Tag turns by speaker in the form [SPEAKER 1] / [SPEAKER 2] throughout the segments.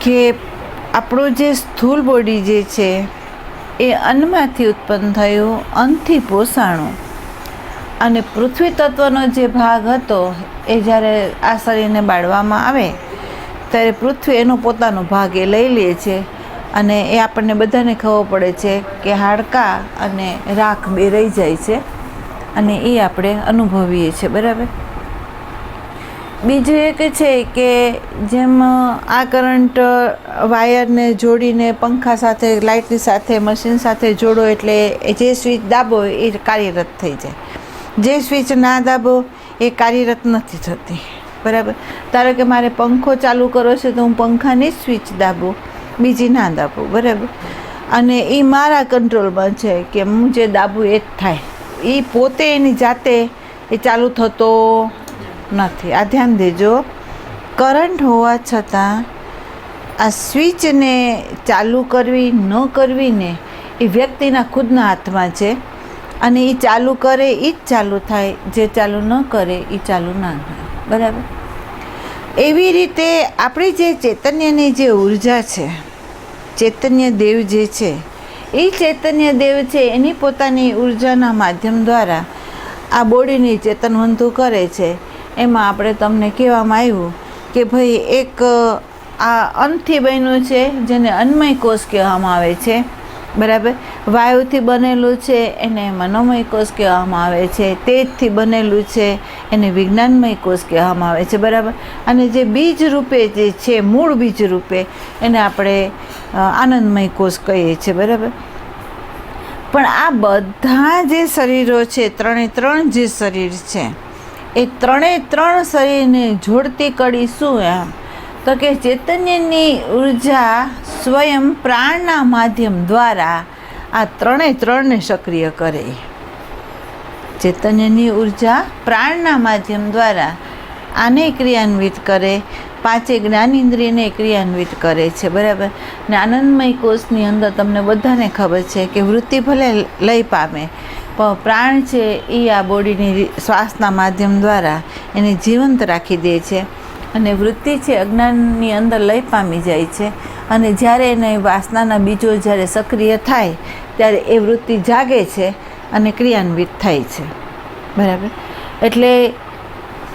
[SPEAKER 1] કે આપણું જે સ્થૂળ બોડી જે છે એ અન્નમાંથી ઉત્પન્ન થયું, અન્નથી પોષાણું. અને પૃથ્વી તત્વનો જે ભાગ હતો એ જ્યારે આ શરીરને બાળવામાં આવે ત્યારે પૃથ્વી એનો પોતાનો ભાગ એ લઈ લે છે. અને એ આપણને બધાને ખબર પડે છે કે હાડકાં અને રાખ બે રહી જાય છે, અને એ આપણે અનુભવીએ છીએ. બરાબર. બીજું એક છે કે જેમ આ કરંટ વાયરને જોડીને પંખા સાથે, લાઇટની સાથે, મશીન સાથે જોડો એટલે જે સ્વિચ દાબો એ કાર્યરત થઈ જાય. જે સ્વિચ ના દાબો એ કાર્યરત નથી થતી. બરાબર. ધારો કે મારે પંખો ચાલુ કરવો છે તો હું પંખાની જ સ્વિચ દાબું, બીજી ના દાબું. બરાબર. અને એ મારા કંટ્રોલમાં છે કે હું જે દાબું એ જ થાય. એ પોતે એની જાતે એ ચાલુ થતો નથી. આ ધ્યાન દેજો. કરંટ હોવા છતાં આ સ્વિચને ચાલુ કરવી ન કરવીને એ વ્યક્તિના ખુદના હાથમાં છે. અને એ ચાલુ કરે એ જ ચાલુ થાય, જે ચાલુ ન કરે એ ચાલુ ના થાય. બરાબર. એવી રીતે આપણી જે ચૈતન્યની જે ઉર્જા છે, ચૈતન્ય દેવ જે છે, એ ચૈતન્ય દેવ છે એની પોતાની ઉર્જાના માધ્યમ દ્વારા આ બોડીની ચેતનવંતુ કરે છે. એમાં આપણે તમને કહેવામાં આવ્યું કે ભાઈ એક આ અન્નથી બન્યું છે જેને અન્નમય કોષ કહેવામાં આવે છે. બરાબર. વાયુથી બનેલું છે એને મનોમય કોષ કહેવામાં આવે છે. તેજથી બનેલું છે એને વિજ્ઞાનમય કોષ કહેવામાં આવે છે. બરાબર. અને જે બીજ રૂપે જે છે, મૂળ બીજ રૂપે, એને આપણે આનંદમય કોષ કહીએ છીએ. બરાબર. પણ આ બધા જે શરીરો છે, ત્રણ જે શરીર છે, એ ત્રણ શરીરને જોડતી કડી શું? એમ તો કે ચૈતન્યની ઉર્જા સ્વયં પ્રાણના માધ્યમ દ્વારા આ ત્રણને સક્રિય કરે. ચૈતન્યની ઉર્જા પ્રાણના માધ્યમ દ્વારા આને ક્રિયાન્વિત કરે, પાંચે જ્ઞાનેન્દ્રિયને ક્રિયાન્વિત કરે છે. બરાબર. ને આનંદમય કોષની અંદર તમને બધાને ખબર છે કે વૃત્તિ ભલે લય પામે પણ પ્રાણ છે એ આ બોડીની શ્વાસના માધ્યમ દ્વારા એને જીવંત રાખી દે છે. અને વૃત્તિ છે અજ્ઞાનની અંદર લય પામી જાય છે. અને જ્યારે એને વાસનાના બીજો જ્યારે સક્રિય થાય ત્યારે એ વૃત્તિ જાગે છે અને ક્રિયાન્વિત થાય છે. બરાબર. એટલે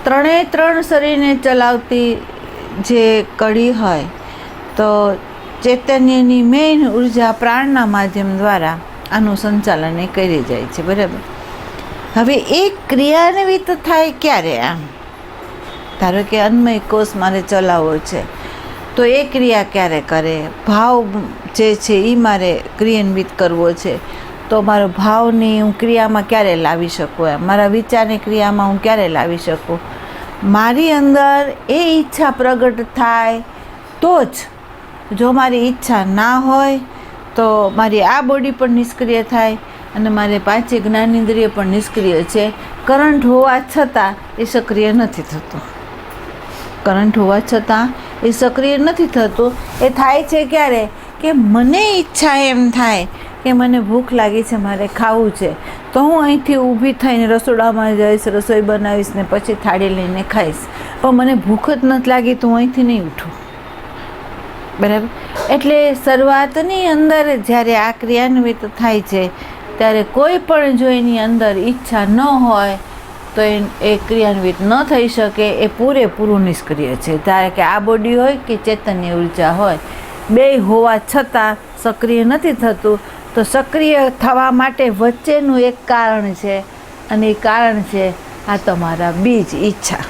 [SPEAKER 1] ત્રણ શરીરને ચલાવતી જે કડી હોય તો ચૈતન્યની મેઇન ઉર્જા પ્રાણના માધ્યમ દ્વારા આનું સંચાલન એ કરી જાય છે. બરાબર. હવે એ ક્રિયાન્વિત થાય ક્યારે? આમ ધારો કે અન્નમય કોષ મારે ચલાવવો છે તો એ ક્રિયા ક્યારે કરે? ભાવ જે છે એ મારે ક્રિયાન્વિત કરવો છે તો મારો ભાવની હું ક્રિયામાં ક્યારે લાવી શકું? એમ મારા વિચારની ક્રિયામાં હું ક્યારે લાવી શકું? મારી અંદર એ ઈચ્છા પ્રગટ થાય તો જ. જો મારી ઈચ્છા ના હોય તો મારી આ બોડી પણ નિષ્ક્રિય થાય અને મારે પાંચે જ્ઞાનેન્દ્રિય પણ નિષ્ક્રિય છે. કરંટ હોવા છતાં એ સક્રિય નથી થતું. કરંટ હોવા છતાં એ સક્રિય નથી થતું. એ થાય છે ક્યારે? કે મને ઈચ્છા એમ થાય કે મને ભૂખ લાગી છે, મારે ખાવું છે, તો હું અહીંથી ઊભી થઈને રસોડામાં જઈશ, રસોઈ બનાવીશ ને પછી થાળી લઈને ખાઈશ. પણ મને ભૂખ જ નથી લાગી તો હું અહીંથી નહીં ઉઠું. બરાબર. એટલે શરૂઆતની અંદર જ્યારે આ ક્રિયાન્વિત થાય છે ત્યારે કોઈ પણ જો એની અંદર ઈચ્છા ન હોય તો એ ક્રિયાન્વિત ન થઈ શકે. એ પૂરેપૂરું નિષ્ક્રિય છે. ધારો કે આ બોડી હોય કે ચૈતન્ય ઉર્જા હોય, બે હોવા છતાં સક્રિય નથી થતું. તો સક્રિય થવા માટે વચ્ચેનું એક કારણ છે અને એ કારણ છે આ તમારા બીજ ઈચ્છા.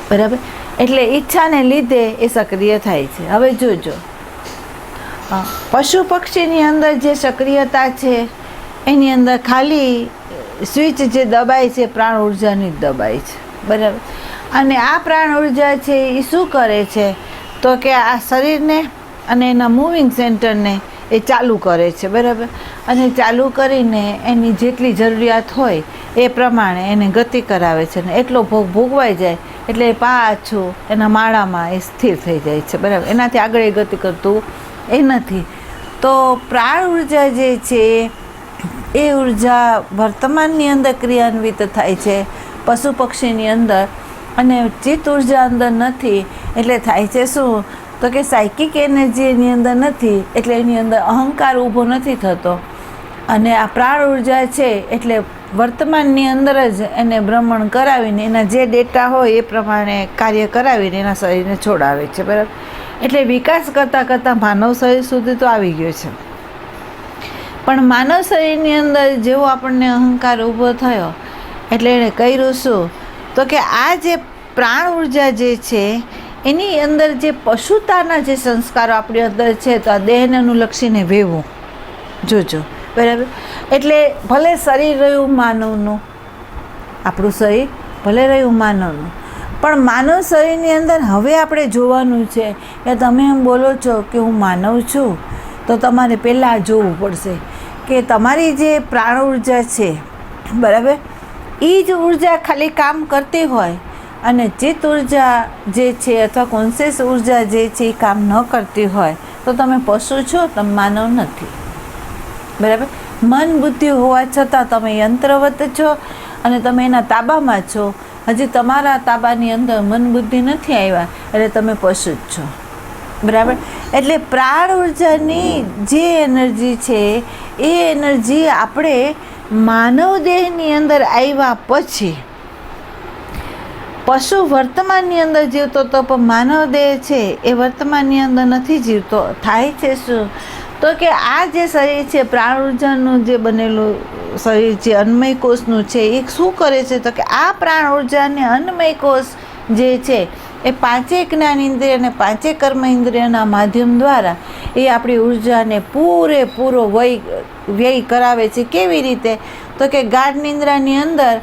[SPEAKER 1] બરાબર. એટલે ઈચ્છાને લીધે એ સક્રિય થાય છે. હવે જોજો, પશુ પક્ષીની અંદર જે સક્રિયતા છે એની અંદર ખાલી સ્વિચ જે દબાય છે પ્રાણ ઉર્જાની જ દબાય છે. બરાબર. અને આ પ્રાણ ઉર્જા છે એ શું કરે છે તો કે આ શરીરને અને એના મૂવિંગ સેન્ટરને એ ચાલુ કરે છે. બરાબર. અને ચાલુ કરીને એની જેટલી જરૂરિયાત હોય એ પ્રમાણે એને ગતિ કરાવે છે. અને એટલો ભોગ ભોગવાઈ જાય એટલે પાછું એના માળામાં એ સ્થિર થઈ જાય છે. બરાબર. એનાથી આગળ એ ગતિ કરતું એ નથી. તો પ્રાણ ઉર્જા જે છે એ ઉર્જા વર્તમાનની અંદર ક્રિયાન્વિત થાય છે, પશુ પક્ષીની અંદર, અને ચિત્ત ઉર્જા અંદર નથી. એટલે થાય છે શું તો કે સાયકિક એનર્જી એની અંદર નથી, એટલે એની અંદર અહંકાર ઊભો નથી થતો. અને આ પ્રાણ ઉર્જા છે એટલે વર્તમાનની અંદર જ એને ભ્રમણ કરાવીને એના જે ડેટા હોય એ પ્રમાણે કાર્ય કરાવીને એના શરીરને છોડાવે છે, બરાબર. એટલે વિકાસ કરતાં કરતાં માનવ શરીર સુધી તો આવી ગયો છે. પણ માનવ શરીરની અંદર જેવો આપણને અહંકાર ઊભો થયો એટલે એણે કર્યું શું, તો કે આ જે પ્રાણ ઉર્જા જે છે એની અંદર જે પશુતાના જે સંસ્કારો આપણી અંદર છે તો આ દેહને અનુલક્ષીને વહેવું, જોજો, બરાબર. એટલે ભલે શરીર રહ્યું માનવનું, આપણું શરીર ભલે રહ્યું માનવનું, પણ માનવ શરીરની અંદર હવે આપણે જોવાનું છે કે તમે એમ બોલો છો કે હું માનવ છું, તો તમારે પહેલાં જોવું પડશે કે તમારી જે પ્રાણ ઉર્જા છે, બરાબર, એ જ ઉર્જા ખાલી કામ કરતી હોય અને ચિત્ત ઉર્જા જે છે અથવા કોન્શિયસ ઉર્જા જે છે એ કામ ન કરતી હોય તો તમે પશુ છો, તમે માનવ નથી, બરાબર. મન બુદ્ધિ હોવા છતાં તમે યંત્રવત છો અને તમે એના તાબામાં છો. હજી તમારા તાબાની અંદર મન બુદ્ધિ નથી આવ્યા એટલે તમે પશુ જ છો, બરાબર. એટલે પ્રાણ ઉર્જાની જે એનર્જી છે એ એનર્જી આપણે માનવ દેહની અંદર આવ્યા પછી, પશુ વર્તમાનની અંદર જીવતો તો પણ માનવ દેહ છે એ વર્તમાનની અંદર નથી જીવતો. થાય છે શું, તો કે આ જે શરીર છે પ્રાણ ઉર્જાનું જે બનેલું શરીર છે, અન્નમય કોષનું છે, એ શું કરે છે તો કે આ પ્રાણ ઉર્જાને અન્નમય કોષ જે છે એ 5 જ્ઞાન ઇન્દ્રિય અને 5 કર્મ ઇન્દ્રિયના માધ્યમ દ્વારા એ આપણી ઉર્જાને પૂરેપૂરો વ્યય કરાવે છે. કેવી રીતે, તો કે ગાઢ નિંદ્રાની અંદર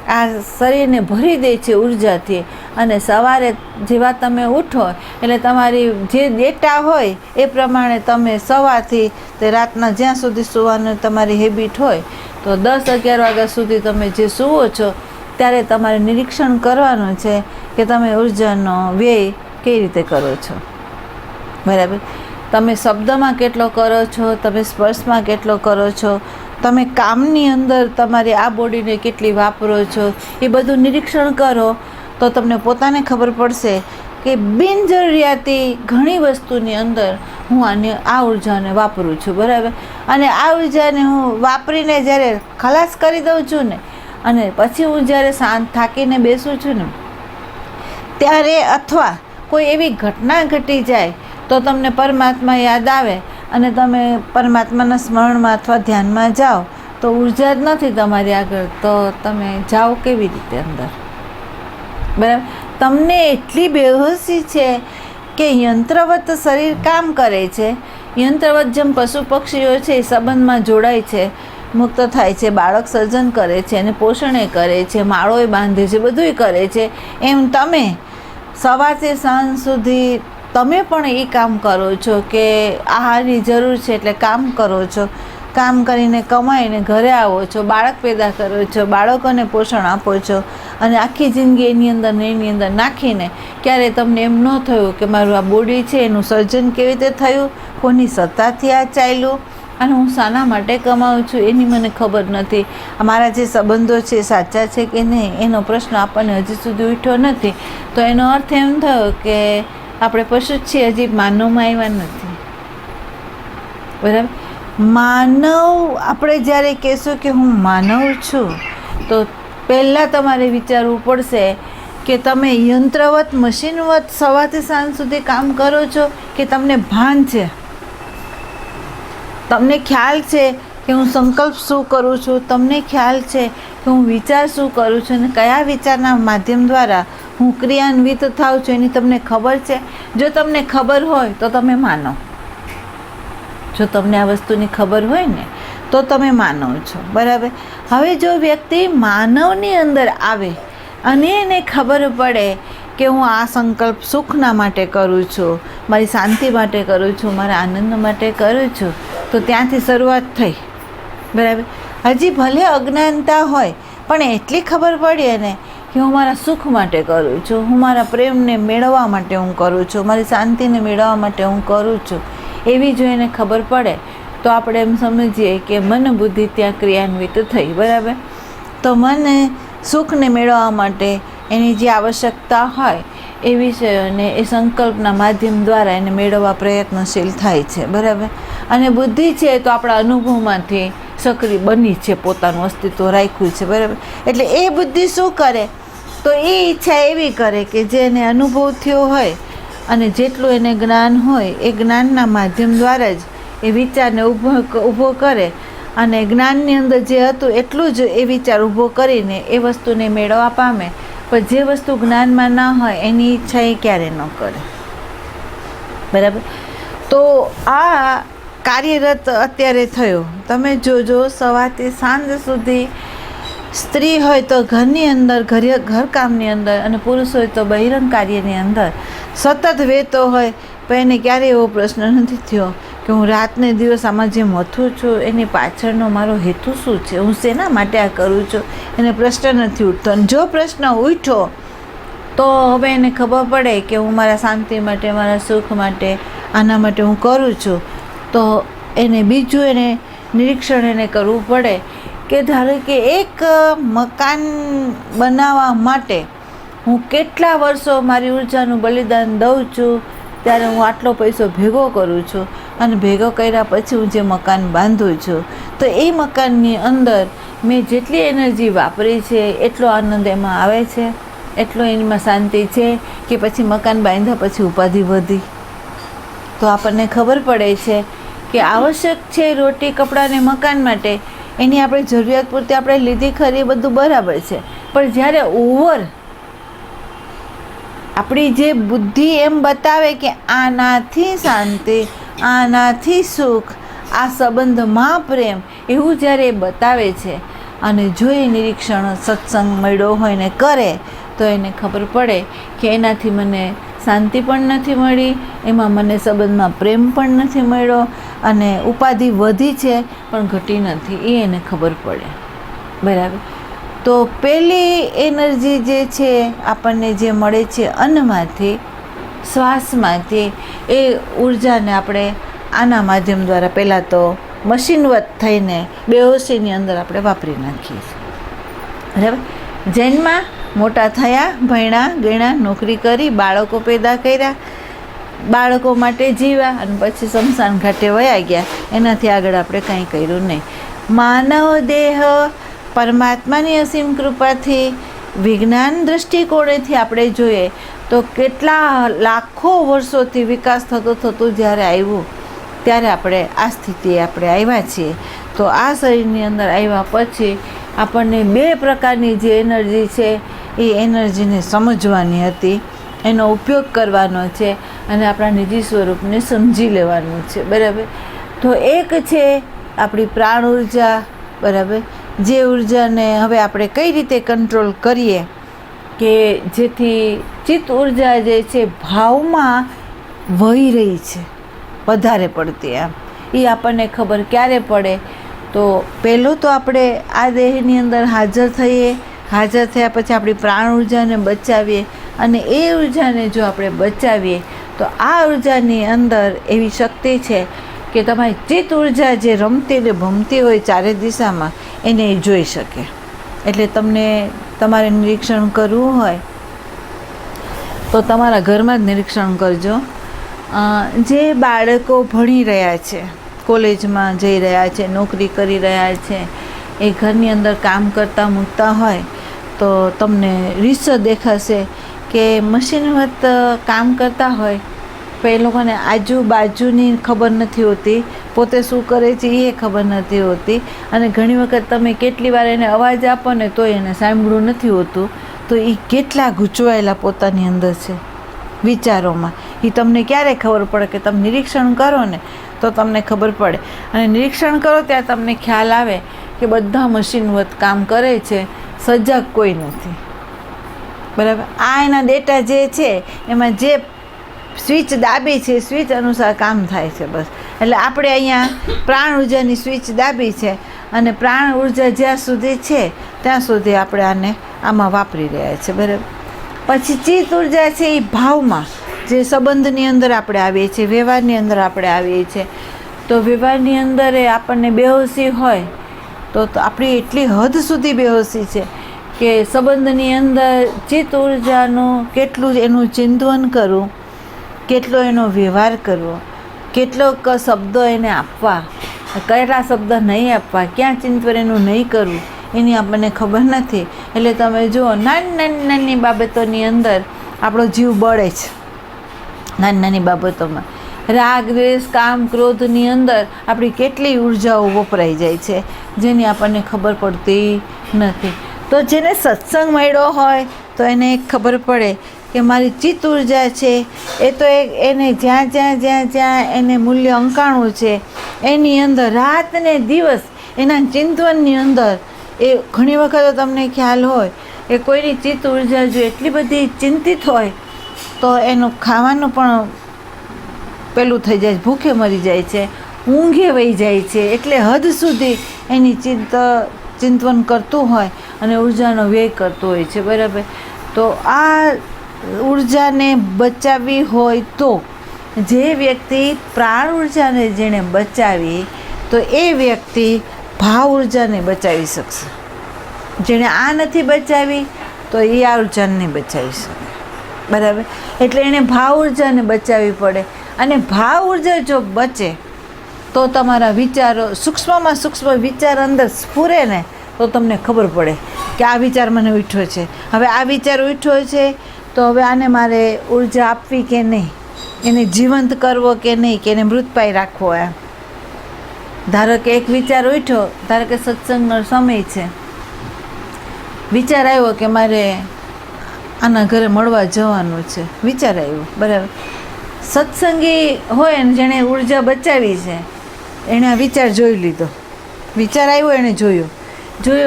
[SPEAKER 1] આ શરીરને ભરી દે છે ઉર્જાથી, અને સવારે જેવા તમે ઉઠો એટલે તમારી જે ડેટા હોય એ પ્રમાણે તમે સવારથી તે રાતના જ્યાં સુધી સૂવાનું તમારી હેબિટ હોય તો 10-11 વાગ્યા સુધી તમે જે સૂવો છો ત્યારે તમારે નિરીક્ષણ કરવાનું છે કે તમે ઉર્જાનો વ્યય કઈ રીતે કરો છો, બરાબર. તમે શબ્દમાં કેટલો કરો છો, તમે સ્પર્શમાં કેટલો કરો છો, તમે કામની અંદર તમારી આ બોડીને કેટલી વાપરો છો, એ બધું નિરીક્ષણ કરો તો તમને પોતાને ખબર પડશે કે બિનજરૂરિયાતી ઘણી વસ્તુની અંદર હું આ ઉર્જાને વાપરું છું, બરાબર. અને આ ઉર્જાને હું વાપરીને જ્યારે ખલાસ કરી દઉં છું ને, અને પછી હું જ્યારે શાંત થાકીને બેસું છું ને ત્યારે, અથવા કોઈ એવી ઘટના ઘટી જાય તો તમને પરમાત્મા યાદ આવે અને તમે પરમાત્માના સ્મરણમાં અથવા ધ્યાનમાં જાઓ તો ઉર્જા જ નથી તમારી આગળ, તો તમે જાઓ કેવી રીતે અંદર, બરાબર. તમને એટલી બેહોશી છે કે યંત્રવત શરીર કામ કરે છે, યંત્રવત જેમ પશુ પક્ષીઓ છે એ સંબંધમાં જોડાય છે, મુક્ત થાય છે, બાળક સર્જન કરે છે અને પોષણે કરે છે, માળોય બાંધે છે, બધુંય કરે છે, એમ તમે સવારથી સાંજ સુધી તમે પણ એ કામ કરો છો કે આહારની જરૂર છે એટલે કામ કરો છો, કામ કરીને કમાઈને ઘરે આવો છો, બાળક પેદા કરો છો, બાળકોને પોષણ આપો છો, અને આખી જિંદગી એની અંદર નાખીને ક્યારે તમને એમ ન થયું કે મારું આ બોડી છે એનું સર્જન કેવી રીતે થયું, કોની સત્તાથી આ ચાલ્યું, અને હું શાના માટે કમાઉં છું એની મને ખબર નથી, અમારા જે સંબંધો છે સાચા છે કે નહીં એનો પ્રશ્ન આપણને હજી સુધી ઉઠ્યો નથી. તો એનો અર્થ એમ થયો કે આપણે પશુ જ છીએ, હજી માનવમાં આવ્યા નથી, બરાબર. માનવ આપણે જ્યારે કહેશું કે હું માનવ છું તો પહેલાં તમારે વિચારવું પડશે કે તમે યંત્રવત મશીનવત સવારથી સાંજ સુધી કામ કરો છો કે તમને ભાન છે, તમને ખ્યાલ છે કે હું સંકલ્પ શું કરું છું, તમને ખ્યાલ છે કે હું વિચાર શું કરું છું અને કયા વિચારના માધ્યમ દ્વારા હું ક્રિયાન્વિત થાઉં છું એની તમને ખબર છે. જો તમને ખબર હોય તો તમે માનો, જો તમને આ વસ્તુની ખબર હોય ને તો તમે માનવ છો, બરાબર. હવે જો વ્યક્તિ માનવની અંદર આવે અને એને ખબર પડે કે હું આ સંકલ્પ સુખના માટે કરું છું, મારી શાંતિ માટે કરું છું, મારા આનંદ માટે કરું છું, તો ત્યાંથી શરૂઆત થઈ, બરાબર. હજી ભલે અજ્ઞાનતા હોય પણ એટલી ખબર પડી ને કે હું મારા સુખ માટે કરું છું, હું મારા પ્રેમને મેળવવા માટે હું કરું છું, મારી શાંતિને મેળવવા માટે હું કરું છું, એવી જો એને ખબર પડે તો આપણે એમ સમજીએ કે મન બુદ્ધિ ત્યાં ક્રિયાન્વિત થઈ, બરાબર. તો મને સુખને મેળવવા માટે એની જે આવશ્યકતા હોય એ વિષયોને એ સંકલ્પના માધ્યમ દ્વારા એને મેળવવા પ્રયત્નશીલ થાય છે, બરાબર. અને બુદ્ધિ છે તો આપણા અનુભવમાંથી સક્રિય બની છે, પોતાનું અસ્તિત્વ રાખ્યું છે, બરાબર. એટલે એ બુદ્ધિ શું કરે તો એ ઈચ્છા એવી કરે કે જેને અનુભવ થયો હોય અને જેટલું એને જ્ઞાન હોય એ જ્ઞાનના માધ્યમ દ્વારા જ એ વિચારને ઊભો કરે અને જ્ઞાનની અંદર જે હતું એટલું જ એ વિચાર ઊભો કરીને એ વસ્તુને મેળવવા પામે. પણ જે વસ્તુ જ્ઞાનમાં ના હોય એની ઈચ્છા એ ક્યારે ન કરે, બરાબર. તો આ કાર્યરત અત્યારે થયો. તમે જોજો સવારથી સાંજ સુધી સ્ત્રી હોય તો ઘરની અંદર ઘરકામની અંદર અને પુરુષ હોય તો બહિરંગ કાર્યની અંદર સતત વહેતો હોય. પણ એને ક્યારેય એવો પ્રશ્ન નથી થયો કે હું રાતને દિવસ આમાં જે મથું છું એની પાછળનો મારો હેતુ શું છે, હું શેના માટે આ કરું છું, એને પ્રશ્ન નથી ઉઠતો. અને જો પ્રશ્ન ઉઠ્યો તો હવે એને ખબર પડે કે હું મારા શાંતિ માટે, મારા સુખ માટે, આના માટે હું કરું છું. તો એને બીજું એને નિરીક્ષણ એને કરવું પડે કે ધારો કે એક મકાન બનાવવા માટે હું કેટલા વર્ષો મારી ઉર્જાનું બલિદાન દઉં છું, ત્યારે હું આટલો પૈસો ભેગો કરું છું અને ભેગો કર્યા પછી હું જે મકાન બાંધું છું તો એ મકાનની અંદર મેં જેટલી એનર્જી વાપરી છે એટલો આનંદ એમાં આવે છે, એટલો એમાં શાંતિ છે કે પછી મકાન બાંધ્યા પછી ઉપાધિ વધી. તો આપણને ખબર પડે છે કે આવશ્યક છે રોટી, કપડાં ને મકાન માટે, એની આપણે જરૂરિયાત પૂરતી આપણે લીધી ખરી, એ બધું બરાબર છે. પણ જ્યારે ઓવર આપણી જે બુદ્ધિ એમ બતાવે કે આનાથી શાંતિ, આનાથી સુખ, આ સંબંધમાં પ્રેમ, એવું જ્યારે એ બતાવે છે અને જો એ નિરીક્ષણ સત્સંગ મળ્યો હોય ને કરે તો એને ખબર પડે કે એનાથી મને શાંતિ પણ નથી મળી, એમાં મને સંબંધમાં પ્રેમ પણ નથી મળ્યો અને ઉપાધિ વધી છે પણ ઘટી નથી, એ એને ખબર પડે, બરાબર. તો પહેલી એનર્જી જે છે આપણને જે મળે છે અન્નમાંથી, શ્વાસમાંથી, એ ઉર્જાને આપણે આના માધ્યમ દ્વારા પહેલાં તો મશીનવત થઈને બેહોશીની અંદર આપણે વાપરી નાખીએ છીએ, બરાબર. જન્મમાં મોટા થયા, ભણ્યા ગણ્યા, નોકરી કરી, બાળકો પેદા કર્યા, બાળકો માટે જીવ્યા અને પછી શમશાન ઘાટે વયા ગયા. એનાથી આગળ આપણે કંઈ કર્યું નહીં. માનવ દેહ પરમાત્માની અસીમ કૃપાથી વિજ્ઞાન દૃષ્ટિકોણેથી આપણે જોઈએ તો કેટલા લાખો વર્ષોથી વિકાસ થતો જ્યારે આવ્યું ત્યારે આપણે આ સ્થિતિએ આપણે આવ્યા છીએ. તો આ શરીરની અંદર આવ્યા પછી આપણને બે પ્રકારની જે એનર્જી છે એ એનર્જીને સમજવાની હતી, એનો ઉપયોગ કરવાનો છે અને આપણા નિજી સ્વરૂપને સમજી લેવાનું છે, બરાબર. તો એક છે આપણી પ્રાણ ઉર્જા, બરાબર, જે ઉર્જાને હવે આપણે કઈ રીતે કંટ્રોલ કરીએ કે જેથી ચિત્ત ઉર્જા જે છે ભાવમાં વહી રહી છે વધારે પડતી, આમ એ આપણને ખબર ક્યારે પડે તો પહેલું તો આપણે આ દેહની અંદર હાજર થઈએ, હાજર થયા પછી આપણી પ્રાણ ઉર્જાને બચાવીએ અને એ ઉર્જાને જો આપણે બચાવીએ તો આ ઉર્જાની અંદર એવી શક્તિ છે કે તમારી ચિત્ત ઉર્જા જે રમતી ને ભમતી હોય ચારે દિશામાં એને જોઈ શકે. એટલે તમને તમારે નિરીક્ષણ કરવું હોય તો તમારા ઘરમાં જ નિરીક્ષણ કરજો. જે બાળકો ભણી રહ્યા છે, કોલેજમાં જઈ રહ્યા છે, નોકરી કરી રહ્યા છે, એ ઘરની અંદર કામ કરતા મૂકતા હોય તો તમને રીસ દેખાશે કે મશીનવત કામ કરતા હોય પણ એ લોકોને આજુબાજુની ખબર નથી હોતી, પોતે શું કરે છે એ ખબર નથી હોતી અને ઘણી વખત તમે કેટલી વાર એને અવાજ આપો ને તો એને સાંભળવું નથી હોતું. તો એ કેટલા ગૂંચવાયેલા પોતાની અંદર છે વિચારોમાં, એ તમને ક્યારે ખબર પડે કે તમે નિરીક્ષણ કરો ને તો તમને ખબર પડે. અને નિરીક્ષણ કરો ત્યાં તમને ખ્યાલ આવે કે બધા મશીનવત કામ કરે છે, સજાગ કોઈ નથી, બરાબર. આ એના ડેટા જે છે એમાં જે સ્વિચ દાબી છે સ્વિચ અનુસાર કામ થાય છે, બસ. એટલે આપણે અહીંયા પ્રાણ ઉર્જાની સ્વિચ દાબી છે અને પ્રાણ ઉર્જા જ્યાં સુધી છે ત્યાં સુધી આપણે આમાં વાપરી રહ્યા છીએ, બરાબર. પછી ચિત્ત ઉર્જા છે એ ભાવમાં, જે સંબંધની અંદર આપણે આવીએ છીએ, વ્યવહારની અંદર આપણે આવીએ છીએ, તો વ્યવહારની અંદર આપણને બેહોશી હોય તો આપણી એટલી હદ સુધી બેહોશી છે કે સંબંધની અંદર ચિત્ત ઉર્જાનું કેટલું એનું ચિંતન કરવું, કેટલો એનો વ્યવહાર કરવો, કેટલોક શબ્દો એને આપવા, કેટલા શબ્દ નહીં આપવા, ક્યાં ચિંતન એનું નહીં કરવું, એની આપણને ખબર નથી. એટલે તમે જુઓ, નાની બાબતોની અંદર આપણો જીવ બળે છે. નાની બાબતોમાં રાગ, દ્વેષ, કામ, ક્રોધની અંદર આપણી કેટલી ઉર્જાઓ વપરાઈ જાય છે, જેની આપણને ખબર પડતી નથી. તો જેને સત્સંગ મળ્યો હોય તો એને એક ખબર પડે કે મારી ચિત્ત ઉર્જા છે એ તો એને જ્યાં એને મૂલ્ય અંકાણું છે, એની અંદર રાત ને દિવસ એના ચિંતનની અંદર એ ઘણી વખત તમને ખ્યાલ હોય કે કોઈની ચિત્ત ઉર્જા જો એટલી બધી ચિંતિત હોય તો એનું ખાવાનું પણ પેલું થઈ જાય, ભૂખે મરી જાય છે, ઊંઘે વહી જાય છે. એટલે હદ સુધી એની ચિંતન કરતું હોય અને ઉર્જાનો વ્યય કરતું હોય છે, બરાબર. તો આ ઉર્જાને બચાવવી હોય તો જે વ્યક્તિ પ્રાણ ઉર્જાને જેણે બચાવી તો એ વ્યક્તિ ભાવ ઉર્જાને બચાવી શકશે. જેણે આ નથી બચાવી તો એ આ ઉર્જાને નહીં બચાવી શકે, બરાબર. એટલે એણે ભાવ ઉર્જાને બચાવવી પડે. અને ભાવ ઉર્જા જો બચે તો તમારા વિચારો સૂક્ષ્મમાં સૂક્ષ્મ વિચાર અંદર સ્ફુરે ને તો તમને ખબર પડે કે આ વિચાર મને ઉઠ્યો છે, હવે આ વિચાર ઉઠ્યો છે તો હવે આને મારે ઉર્જા આપવી કે નહીં, એને જીવંત કરવો કે નહીં, કે એને મૃતપાય રાખવો. એમ ધારો કે એક વિચાર ઉઠ્યો, ધારો કે સત્સંગનો સમય છે, વિચાર આવ્યો કે મારે આના ઘરે મળવા જવાનું છે, વિચાર આવ્યો, બરાબર. સત્સંગી હોય ને જેણે ઉર્જા બચાવી છે એણે આ વિચાર જોઈ લીધો, વિચાર આવ્યો એણે જોયો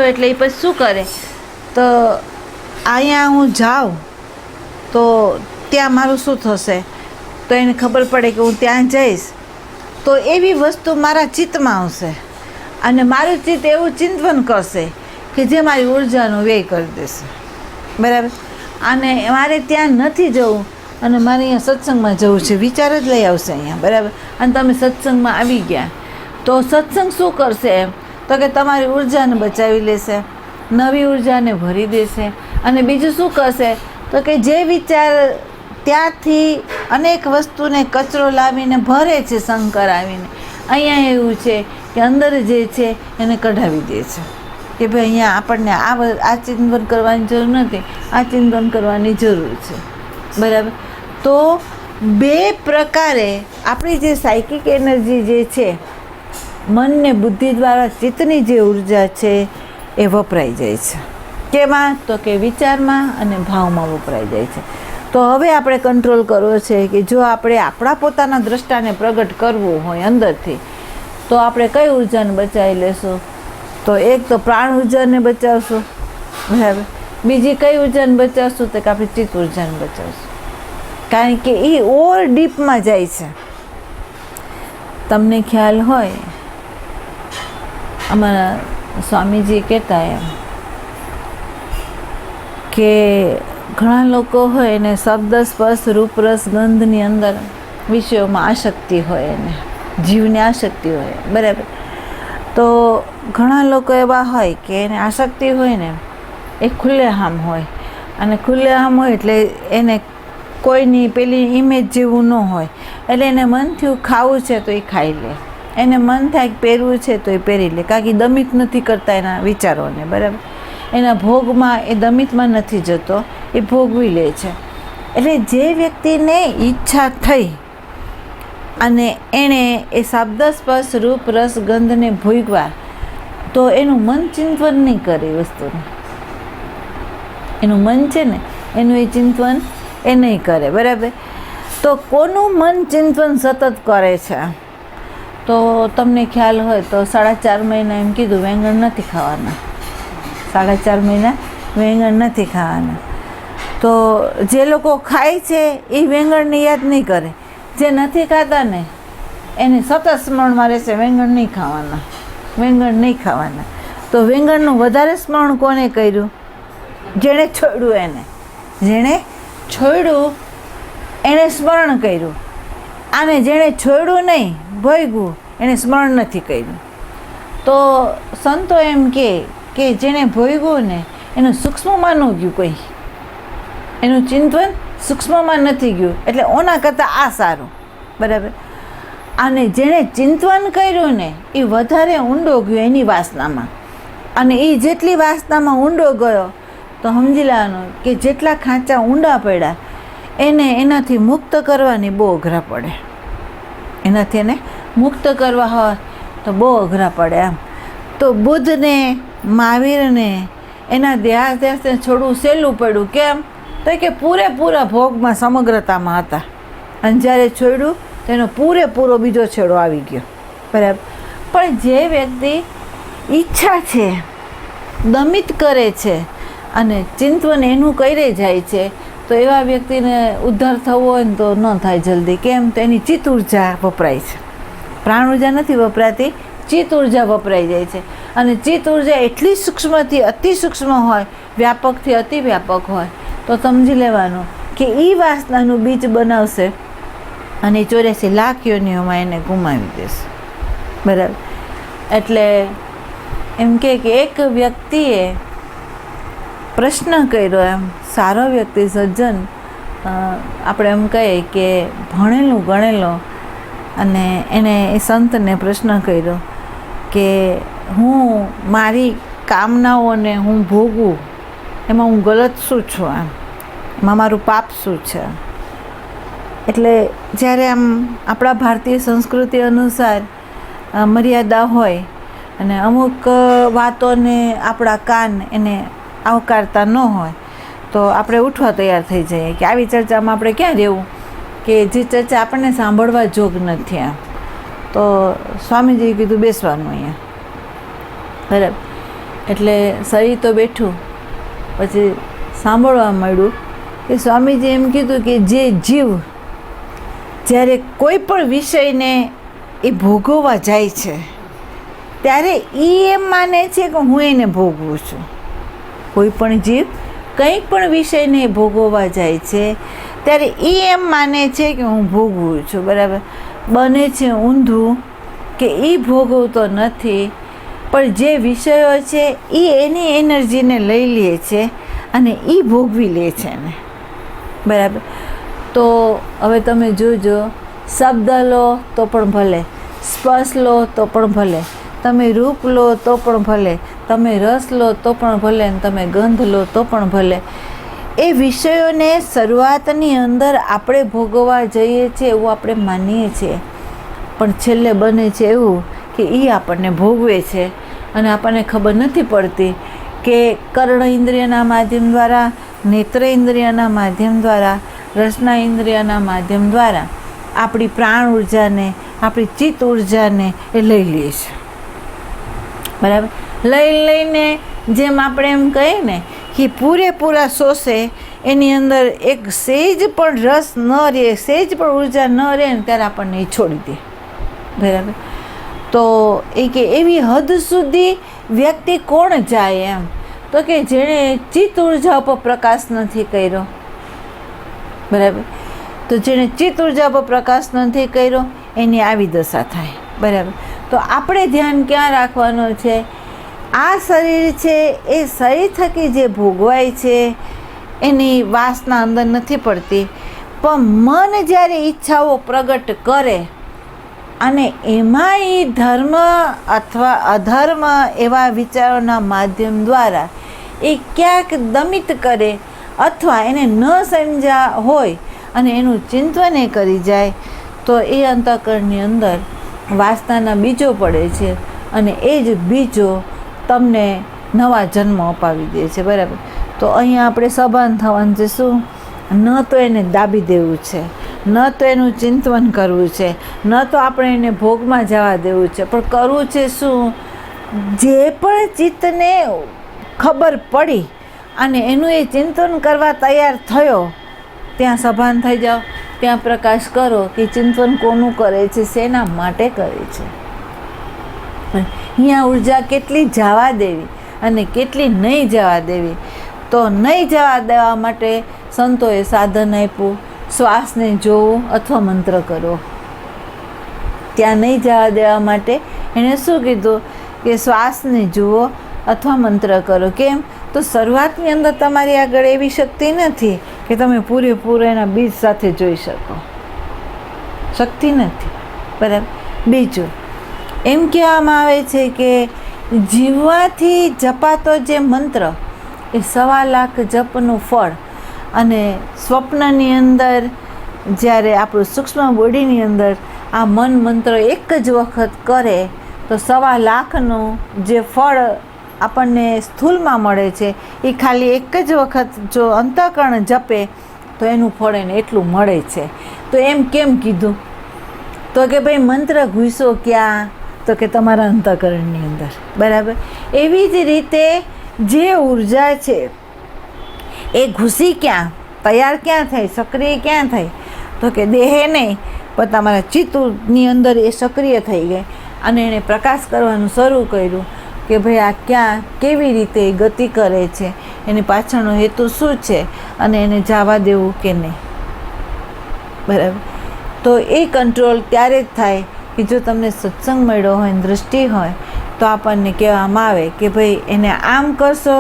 [SPEAKER 1] એટલે એ પછી શું કરે, તો અહીંયા હું જાઉં તો ત્યાં મારું શું થશે, તો એને ખબર પડે કે હું ત્યાં જઈશ તો એવી વસ્તુ મારા ચિત્તમાં આવશે અને મારું ચિત્ત એવું ચિંતન કરશે કે જે મારી ઉર્જાનો વ્યય કરી દેશે, બરાબર. અને મારે ત્યાં નથી જવું અને મારે અહીંયા સત્સંગમાં જવું છે, વિચાર જ લઈ આવશે અહીંયા, બરાબર. અને તમે સત્સંગમાં આવી ગયા તો સત્સંગ શું કરશે એમ, તો કે તમારી ઉર્જાને બચાવી લેશે, નવી ઉર્જાને ભરી દેશે. અને બીજું શું કરશે, તો કે જે વિચાર ત્યાંથી અનેક વસ્તુને કચરો લાવીને ભરે છે, શંકર આવીને અહીંયા એવું છે કે અંદર જે છે એને કઢાવી દે છે કે ભાઈ અહીંયા આપણને આ ચિંતન કરવાની જરૂર નથી, આ ચિંતન કરવાની જરૂર છે, બરાબર. તો બે પ્રકારે આપણી જે સાયકિક એનર્જી જે છે, મન ને બુદ્ધિ દ્વારા ચિત્તની જે ઉર્જા છે એ વપરાઈ જાય છે. કેમાં, તો કે વિચારમાં અને ભાવમાં વપરાઈ જાય છે. તો હવે આપણે કંટ્રોલ કરવો છે કે જો આપણે આપણા પોતાના દ્રષ્ટાને પ્રગટ કરવું હોય અંદરથી તો આપણે કઈ ઉર્જાને બચાવી લેશું, તો એક તો પ્રાણ ઉર્જાને બચાવશું, બરાબર. બીજી કઈ ઉર્જાને બચાવશું, તો કે આપણે ચિત્ત ઉર્જાને બચાવશું, કારણ કે એ ઓર ડીપમાં જાય છે. તમને ખ્યાલ હોય અમારા સ્વામીજી કહેતા એમ કે ઘણા લોકો હોય એને શબ્દ, સ્પર્શ, રૂપ, રસ, ગંધની અંદર વિષયોમાં આસક્તિ હોય, એને જીવની આસક્તિ હોય, બરાબર. તો ઘણા લોકો એવા હોય કે એને આસક્તિ હોય ને એ ખુલ્લેઆમ હોય, અને ખુલ્લેઆમ હોય એટલે એને કોઈની પેલી ઇમેજ જેવું ન હોય, એટલે એને મન થયું ખાવું છે તો એ ખાઈ લે, એને મન થાય પહેરવું છે તો એ પહેરી લે, કારણ કે દમિત નથી કરતા એના વિચારોને, બરાબર. એના ભોગમાં એ દમિતમાં નથી જતો, એ ભોગવી લે છે. એટલે જે વ્યક્તિને ઈચ્છા થઈ અને એણે એ શબ્દ, સ્પર્શ, રૂપ, રસ, ગંધને ભોગવા તો એનું મન ચિંતન નહીં કરે એ વસ્તુનું, એનું મન છે ને એનું એ ચિંતન એ નહીં કરે, બરાબર. તો કોનું મન ચિંતન સતત કરે છે, તો તમને ખ્યાલ હોય તો 4.5 મહિના એમ કીધું વેંગણ નથી ખાવાના, 4.5 મહિના વેંગણ નથી ખાવાના. તો જે લોકો ખાય છે એ વેંગણને યાદ નહીં કરે, જે નથી ખાતા ને એને સતત સ્મરણમાં રહેશે વેંગણ નહીં ખાવાના, વેંગણ નહીં ખાવાના. તો વેંગણનું વધારે સ્મરણ કોને કર્યું, જેણે છોડ્યું એને, જેણે છોડ્યું એણે સ્મરણ કર્યું, અને જેણે છોડ્યું નહીં ભોગવું એણે સ્મરણ નથી કર્યું. તો સંતો એમ કે જેણે ભોગવું ને એનું સૂક્ષ્મમાં ન ગયું કોઈ, એનું ચિંતન સૂક્ષ્મમાં નથી ગયું, એટલે ઓના કરતાં આ સારું, બરાબર. અને જેણે ચિંતન કર્યું ને એ વધારે ઊંડો ગયો એની વાસનામાં, અને એ જેટલી વાસનામાં ઊંડો ગયો તો સમજી લેવાનું કે જેટલા ખાંચા ઊંડા પડ્યા એને એનાથી મુક્ત કરવાની બહુ અઘરા પડે, એનાથી એને મુક્ત કરવા હોય તો બહુ અઘરા પડે એમ. તો બુદ્ધને મહાવીરને એના દેહાદ્યાસને છોડવું સહેલું પડ્યું. કેમ? તો કે પૂરેપૂરા ભોગમાં સમગ્રતામાં હતા, અને જ્યારે છોડ્યું તેનો પૂરેપૂરો બીજો છેડો આવી ગયો, બરાબર. પણ જે વ્યક્તિ ઈચ્છા છે, દમિત કરે છે અને ચિંતન એનું કરે જાય છે, તો એવા વ્યક્તિને ઉદ્ધાર થવો હોય ને તો ન થાય જલ્દી. કેમ? તો એની ચિત્ત ઉર્જા વપરાય છે, પ્રાણ ઉર્જા નથી વપરાતી, ચિત્ત ઉર્જા વપરાઈ જાય છે. અને ચિત્ત ઉર્જા એટલી સૂક્ષ્મથી અતિ સૂક્ષ્મ હોય, વ્યાપકથી અતિ વ્યાપક હોય, તો સમજી લેવાનું કે એ વાસનાનું બીજ બનાવશે અને 84 લાખ યોનિઓમાં એને ગુમાવી દેશે, બરાબર. એટલે એમ કે એક વ્યક્તિએ પ્રશ્ન કર્યો, એમ સારો વ્યક્તિ, સજ્જન, આપણે એમ કહીએ કે ભણેલું ગણેલો, અને એને એ સંતને પ્રશ્ન કર્યો કે હું મારી કામનાઓને હું ભોગવું, એમાં હું ગલત શું છું, એમાં મારું પાપ શું છે? એટલે જ્યારે આમ આપણા ભારતીય સંસ્કૃતિ અનુસાર મર્યાદા હોય અને અમુક વાતોને આપણા કાન એને આવકારતા ન હોય, તો આપણે ઉઠવા તૈયાર થઈ જઈએ કે આવી ચર્ચામાં આપણે ક્યાં રહેવું, કે જે ચર્ચા આપણને સાંભળવા જોગ નથી. આમ તો સ્વામીજીએ કીધું બેસવાનું અહીંયા, બરાબર. એટલે સરી તો બેઠું, પછી સાંભળવા મળ્યું કે સ્વામીજી એમ કીધું કે જે જીવ જ્યારે કોઈ પણ વિષયને એ ભોગવવા જાય છે ત્યારે એ એમ માને છે કે હું એને ભોગવું છું. કોઈ પણ જીવ કંઈ પણ વિષયને ભોગવવા જાય છે ત્યારે એ એમ માને છે કે હું ભોગવું છું, બરાબર. બને છે ઊંધું કે એ ભોગવતો નથી, પણ જે વિષયો છે એ એની એનર્જીને લઈ લે છે અને એ ભોગવી લે છે ને, બરાબર. તો હવે તમે જોજો, શબ્દ લો તો પણ ભલે, સ્પર્શ લો તો પણ ભલે, તમે રૂપ લો તો પણ ભલે, તમે રસ લો તો પણ ભલે, તમે ગંધ લો તો પણ ભલે, એ વિષયોને શરૂઆતની અંદર આપણે ભોગવવા જઈએ છીએ એવું આપણે માનીએ છીએ, પણ છેલ્લે બને છે એવું કે એ આપણને ભોગવે છે અને આપણને ખબર નથી પડતી કે કર્ણ ઇન્દ્રિયના માધ્યમ દ્વારા, નેત્ર ઇન્દ્રિયના માધ્યમ દ્વારા, રસના ઇન્દ્રિયના માધ્યમ દ્વારા આપણી પ્રાણ ઉર્જાને, આપણી ચિત્ત ઉર્જાને એ લઈ લે છે, બરાબર. લઈને જેમ આપણે એમ કહીએ ને કે પૂરેપૂરા શોષે, એની અંદર એક સહેજ પણ રસ ન રહે, સહેજ પણ ઉર્જા ન રહે ને ત્યારે આપણને એ છોડી દે, બરાબર. તો એ કે એવી હદ સુધી વ્યક્તિ કોણ જાય? એમ તો કે જેણે ચિત્ત ઉર્જા પર પ્રકાશ નથી કર્યો, બરાબર. તો જેણે ચિત્ત ઉર્જા પર પ્રકાશ નથી કર્યો એની આવી દશા થાય, બરાબર. તો આપણે ધ્યાન ક્યાં રાખવાનું છે? આ શરીર છે એ શરીર થકી જે ભોગવાય છે એની વાસના અંદર નથી પડતી, પણ મન જ્યારે ઈચ્છાઓ પ્રગટ કરે અને એમાં એ ધર્મ અથવા અધર્મ એવા વિચારોના માધ્યમ દ્વારા એ ક્યાંક દમિત કરે અથવા એને ન સમજ્યા હોય અને એનું ચિંતન એ કરી જાય, તો એ અંતઃકરણની અંદર વાસનાના બીજો પડે છે અને એ જ બીજો તમને નવા જન્મ અપાવી દે છે, બરાબર. તો અહીંયા આપણે સભાન થવાનું છે શું? ન તો એને દાબી દેવું છે, ન તો એનું ચિંતન કરવું છે, ન તો આપણે એને ભોગમાં જવા દેવું છે, પણ કરવું છે શું? જે પણ ચિત્તને ખબર પડી અને એનું એ ચિંતન કરવા તૈયાર થયો ત્યાં સભાન થઈ જાઓ, ત્યાં પ્રકાશ કરો કે ચિંતન કોનું કરે છે, શેના માટે કરે છે. અહીંયા ઉર્જા કેટલી જવા દેવી અને કેટલી નહીં જવા દેવી, તો નહીં જવા દેવા માટે સંતોએ સાધન આપ્યું, શ્વાસને જોવો અથવા મંત્ર કરો. ત્યાં નહીં જવા દેવા માટે એણે શું કીધું કે શ્વાસને જુઓ અથવા મંત્ર કરો. કેમ? તો શરૂઆતની અંદર તમારી આગળ એવી શક્તિ નથી કે તમે પૂરેપૂરા એના બીજ સાથે જોઈ શકો, શક્તિ નથી, બરાબર. બીજું એમ કહેવામાં આવે છે કે જીવવાથી જપાતો જે મંત્ર એ 1.25 લાખ જપનું ફળ, અને સ્વપ્નની અંદર જ્યારે આપણું સૂક્ષ્મ બોડીની અંદર આ મન મંત્ર એક જ વખત કરે તો 1.25 લાખનું જે ફળ આપણને સ્થૂલમાં મળે છે એ ખાલી એક જ વખત જો અંતઃકરણ જપે તો એનું ફળ એને એટલું મળે છે. તો એમ કેમ કીધું? તો કે ભાઈ મંત્ર ઘૂસ્યો ક્યાં? તો કે તમારા અંતઃકરણની અંદર, બરાબર. એવી જ રીતે જે ઉર્જા છે એ ઘૂસી ક્યાં, તૈયાર ક્યાં થઈ, સક્રિય ક્યાં થઈ? તો કે દેહે નહીં પણ તમારા ચિત્તની અંદર એ સક્રિય થઈ ગઈ અને એણે પ્રકાશ કરવાનું શરૂ કર્યું કે ભાઈ આ ક્યાં, કેવી રીતે ગતિ કરે છે, એની પાછળનો હેતુ શું છે અને એને જવા દેવું કે નહીં, બરાબર. તો એ કંટ્રોલ ત્યારે જ થાય કે જો તમને સત્સંગ મળ્યો હોય, દૃષ્ટિ હોય, તો આપણને કહેવામાં આવે કે ભાઈ એને આમ કરશો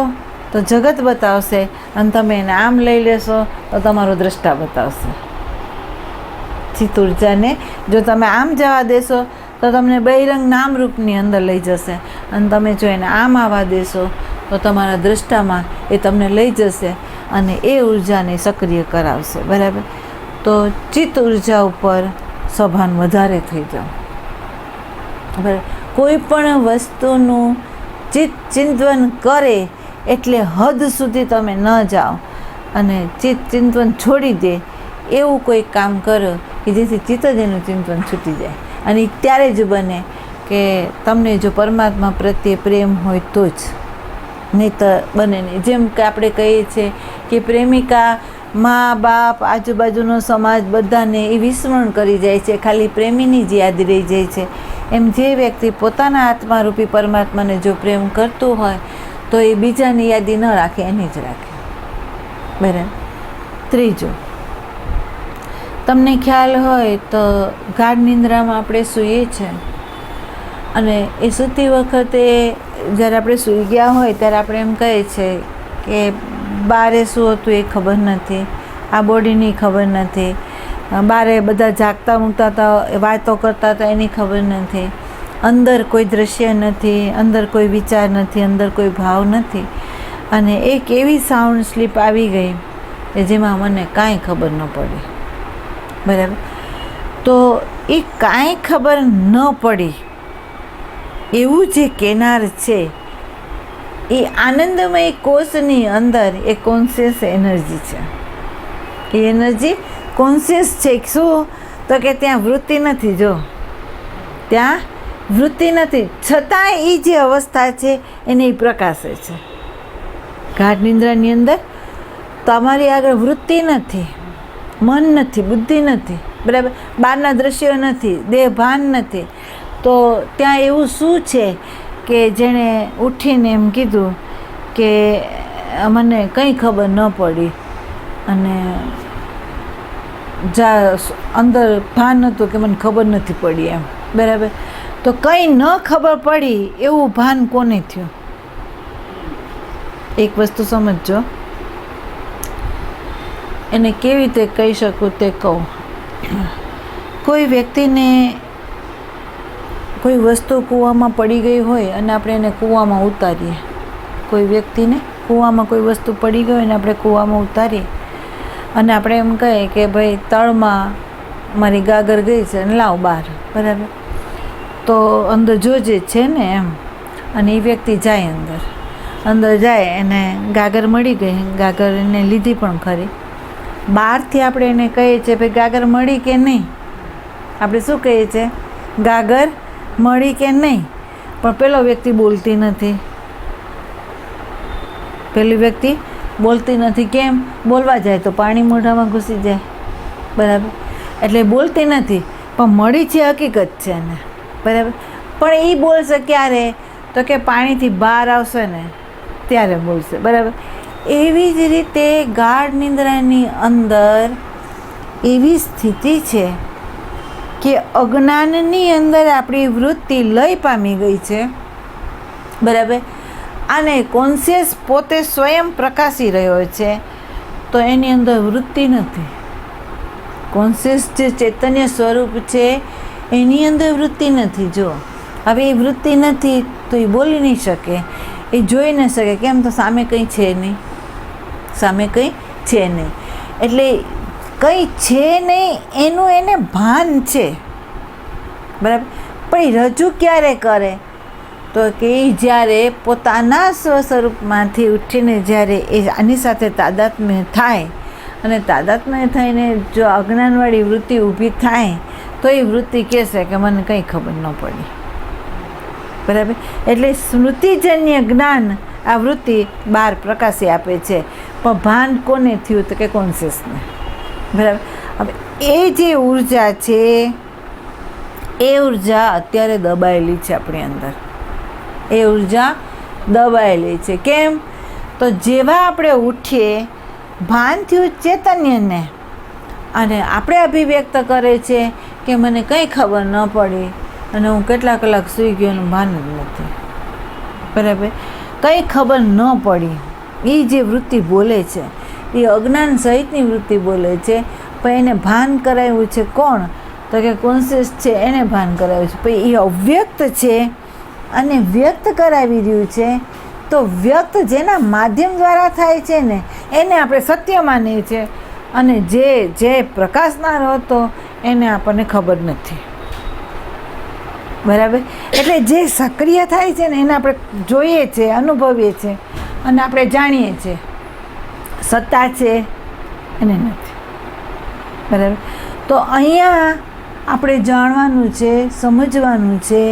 [SPEAKER 1] તો જગત બતાવશે અને તમે એને આમ લઈ લેશો તો તમારો દ્રષ્ટા બતાવશે. ચિત્ત ઉર્જાને જો તમે આમ જવા દેશો તો તમને બહિરંગ નામરૂપની અંદર લઈ જશે અને તમે જો એને આમ આવવા દેશો તો તમારા દ્રષ્ટામાં એ તમને લઈ જશે અને એ ઉર્જાને સક્રિય કરાવશે, બરાબર. તો ચિત્ત ઉર્જા ઉપર સભાન વધારે થઈ જાઓ, બરાબર. કોઈ પણ વસ્તુનું ચિત્ત ચિંતન કરે એટલે હદ સુધી તમે ન જાઓ અને ચિત્ત ચિંતન છોડી દે એવું કોઈ કામ કરો કે જેથી ચિત્ત જ એનું ચિંતન છૂટી જાય. અને ત્યારે જ બને કે તમને જો પરમાત્મા પ્રત્યે પ્રેમ હોય તો જ, નહીં તો બને નહીં. જેમ કે આપણે કહીએ છીએ કે પ્રેમિકા મા બાપ આજુબાજુનો સમાજ બધાને એ વિસ્મરણ કરી જાય છે, ખાલી પ્રેમીની જ યાદ રહી જાય છે. એમ જે વ્યક્તિ પોતાના આત્મારૂપી પરમાત્માને જો પ્રેમ કરતું હોય તો એ બીજાની યાદી ન રાખે, એની જ રાખે, બરાબર. ત્રીજું, તમને ખ્યાલ હોય તો ગાઢ નિંદ્રામાં આપણે સૂઈએ છીએ અને એ સૂતી વખતે જ્યારે આપણે સૂઈ ગયા હોય ત્યારે આપણે એમ કહીએ છીએ કે બારે શું હતું એ ખબર નથી, આ બોડીની ખબર નથી, બારે બધા જાગતા મૂકતા હતા, વાતો કરતા હતા એની ખબર નથી, અંદર કોઈ દ્રશ્ય નથી, અંદર કોઈ વિચાર નથી, અંદર કોઈ ભાવ નથી. અને એક એવી સાઉન્ડ સ્લીપ આવી ગઈ કે જેમાં મને કાંઈ ખબર ન પડી, બરાબર. તો એ કાંઈ ખબર ન પડી એવું જે કેનાર છે એ આનંદમય કોષની અંદર એ કોન્શિયસ એનર્જી છે. એ એનર્જી કોન્શિયસ છે. શું? તો કે ત્યાં વૃત્તિ નથી, જો ત્યાં વૃત્તિ નથી, છતાં એ જે અવસ્થા છે એને એ પ્રકાશે છે. ગાઢ નિંદ્રાની અંદર તમારી આગળ વૃત્તિ નથી, મન નથી, બુદ્ધિ નથી, બરાબર. બહારના દ્રશ્યો નથી, દેહ ભાન નથી. તો ત્યાં એવું શું છે કે જેણે ઉઠીને એમ કીધું કે મને કંઈ ખબર ન પડી અને અંદર ભાન હતું કે મને ખબર નથી પડી એમ, બરાબર. તો કંઈ ન ખબર પડી એવું ભાન કોને થયું? એક વસ્તુ સમજજો, એને કેવી રીતે કહી શકું તે કહું. કોઈ વ્યક્તિને કોઈ વસ્તુ કૂવામાં પડી ગઈ હોય અને આપણે એને કૂવામાં ઉતારીએ, કોઈ વ્યક્તિને કૂવામાં કોઈ વસ્તુ પડી ગઈ હોય અને આપણે કૂવામાં ઉતારીએ અને આપણે એમ કહીએ કે ભાઈ તળમાં મારી ગાગર ગઈ છે અને લાવ બહાર, બરાબર. તો અંદર જોજે છે ને એમ, અને એ વ્યક્તિ જાય અંદર જાય એને ગાગર મળી ગઈ, ગાગર એને લીધી પણ ખરી. બહારથી આપણે એને કહીએ છીએ ભાઈ ગાગર મળી કે નહીં, આપણે શું કહીએ છીએ? ગાગર મળી કે નહીં. પણ પેલો વ્યક્તિ બોલતી નથી, પેલી વ્યક્તિ બોલતી નથી. કેમ? બોલવા જાય તો પાણી મોઢામાં ઘૂસી જાય, બરાબર. એટલે બોલતી નથી પણ મળી છે હકીકત છે એને, બરાબર. પણ એ બોલશે ક્યારે? તો કે પાણીથી બહાર આવશે ને ત્યારે બોલશે, બરાબર. એવી જ રીતે ગાઢ નિંદ્રાની અંદર એવી સ્થિતિ છે કે અજ્ઞાનની અંદર આપણી વૃત્તિ લય પામી ગઈ છે, બરાબર. અને કોન્શિયસ પોતે સ્વયં પ્રકાશી રહ્યો છે, તો એની અંદર વૃત્તિ નથી. કોન્શિયસ જે ચૈતન્ય સ્વરૂપ છે એની અંદર વૃત્તિ નથી. જો હવે એ વૃત્તિ નથી તો એ બોલી નહીં શકે, એ જોઈ ન શકે. કેમ? તો સામે કંઈ છે નહીં, સામે કંઈ છે નહીં. એટલે કંઈ છે નહીં એનું એને ભાન છે, બરાબર. પણ એ રજૂ ક્યારે કરે? તો કે એ જ્યારે પોતાના સ્વસ્વરૂપમાંથી ઉઠીને જ્યારે એ આની સાથે તાદાત્મ્ય થાય, અને તાદાત્મ્ય થઈને જો અજ્ઞાનવાળી વૃત્તિ ઊભી થાય તો એ વૃત્તિ કહેશે કે મને કંઈ ખબર ન પડી, બરાબર. એટલે સ્મૃતિજન્ય જ્ઞાન આ વૃત્તિ બહાર પ્રકાશી આપે છે. પણ ભાન કોને થયું? તો કે કોન્શિયસને, બરાબર. હવે એ જે ઉર્જા છે એ ઉર્જા અત્યારે દબાયેલી છે આપણી અંદર. એ ઉર્જા દબાયેલી છે. કેમ? તો જેવા આપણે ઉઠીએ, ભાન થયું ચૈતન્યને, અને આપણે અભિવ્યક્ત કરે છે કે મને કંઈ ખબર ન પડી અને હું કેટલા કલાક સૂઈ ગયો એનું ભાન જ નથી, બરાબર. કંઈ ખબર ન પડી એ જે વૃત્તિ બોલે છે એ અજ્ઞાન સહિતની વૃત્તિ બોલે છે. પણ એને ભાન કરાવ્યું છે કોણ? તો કે કોન્શિયસ છે, એને ભાન કરાવ્યું છે. પણ એ અવ્યક્ત છે અને વ્યક્ત કરાવી રહ્યું છે. તો વ્યક્ત જેના માધ્યમ દ્વારા થાય છે ને એને આપણે સત્ય માનીએ છીએ, અને જે પ્રકાશનારો હતો એને આપણને ખબર નથી, બરાબર. એટલે જે સક્રિય થાય છે ને એને આપણે જોઈએ છીએ, અનુભવીએ છીએ અને આપણે જાણીએ છીએ સત્તા છે એને નથી, બરાબર. તો અહીંયા આપણે જાણવાનું છે, સમજવાનું છે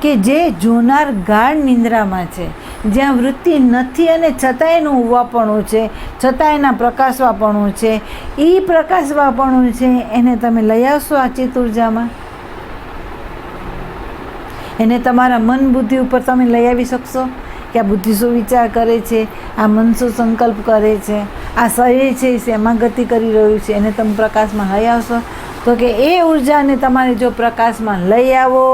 [SPEAKER 1] કે જે જોનાર ગાઢ નિંદ્રામાં છે, જ્યાં વૃત્તિ નથી અને છતાં એનું ઉવાપણું છે, છતાં એના પ્રકાશવાપણું છે, એ પ્રકાશવાપણું છે એને તમે લઈ આવશો આ ચિત્ત ઉર્જામાં? એને તમારા મન બુદ્ધિ ઉપર તમે લઈ આવી શકશો કે આ બુદ્ધિ શું વિચાર કરે છે, આ મન શું સંકલ્પ કરે છે, આ શરીર છે શેમાં ગતિ કરી રહ્યું છે, એને તમે પ્રકાશમાં લઈ આવશો? તો કે એ ઉર્જાને તમારે જો પ્રકાશમાં લઈ આવો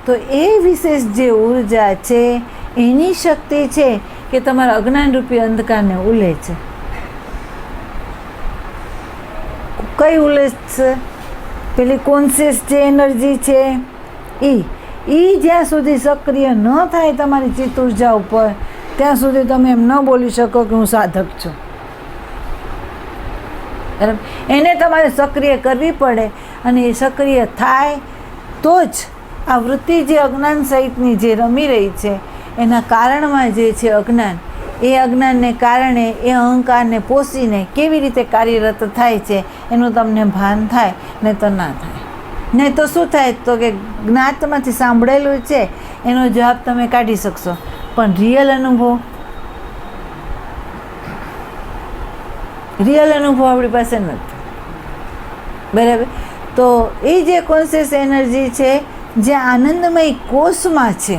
[SPEAKER 1] તો એ વિશેષ જે ઉર્જા છે એની શક્તિ છે કે તમારા અજ્ઞાનરૂપી અંધકારને ઉલે છે. કઈ ઉલે છે? પેલી કોન્શિયસ જે એનર્જી છે એ જ્યાં સુધી સક્રિય ન થાય તમારી ચિત્ત ઉર્જા ઉપર, ત્યાં સુધી તમે એમ ન બોલી શકો કે હું સાધક છું, બરાબર. એને તમારે સક્રિય કરવી પડે, અને એ સક્રિય થાય તો જ આ વૃત્તિ જે અજ્ઞાન સહિતની જે રમી રહી છે એના કારણમાં જે છે અજ્ઞાન, એ અજ્ઞાનને કારણે એ અહંકારને પોષીને કેવી રીતે કાર્યરત થાય છે એનું તમને ભાન થાય, નહીં તો ના થાય. નહીં તો શું થાય? તો કે જ્ઞાતમાંથી સાંભળેલું છે એનો જવાબ તમે કાઢી શકશો, પણ રિયલ અનુભવ આપણી પાસે નથી, બરાબર. તો એ જે કોન્શિયસ એનર્જી છે જે આનંદમય કોષમાં છે,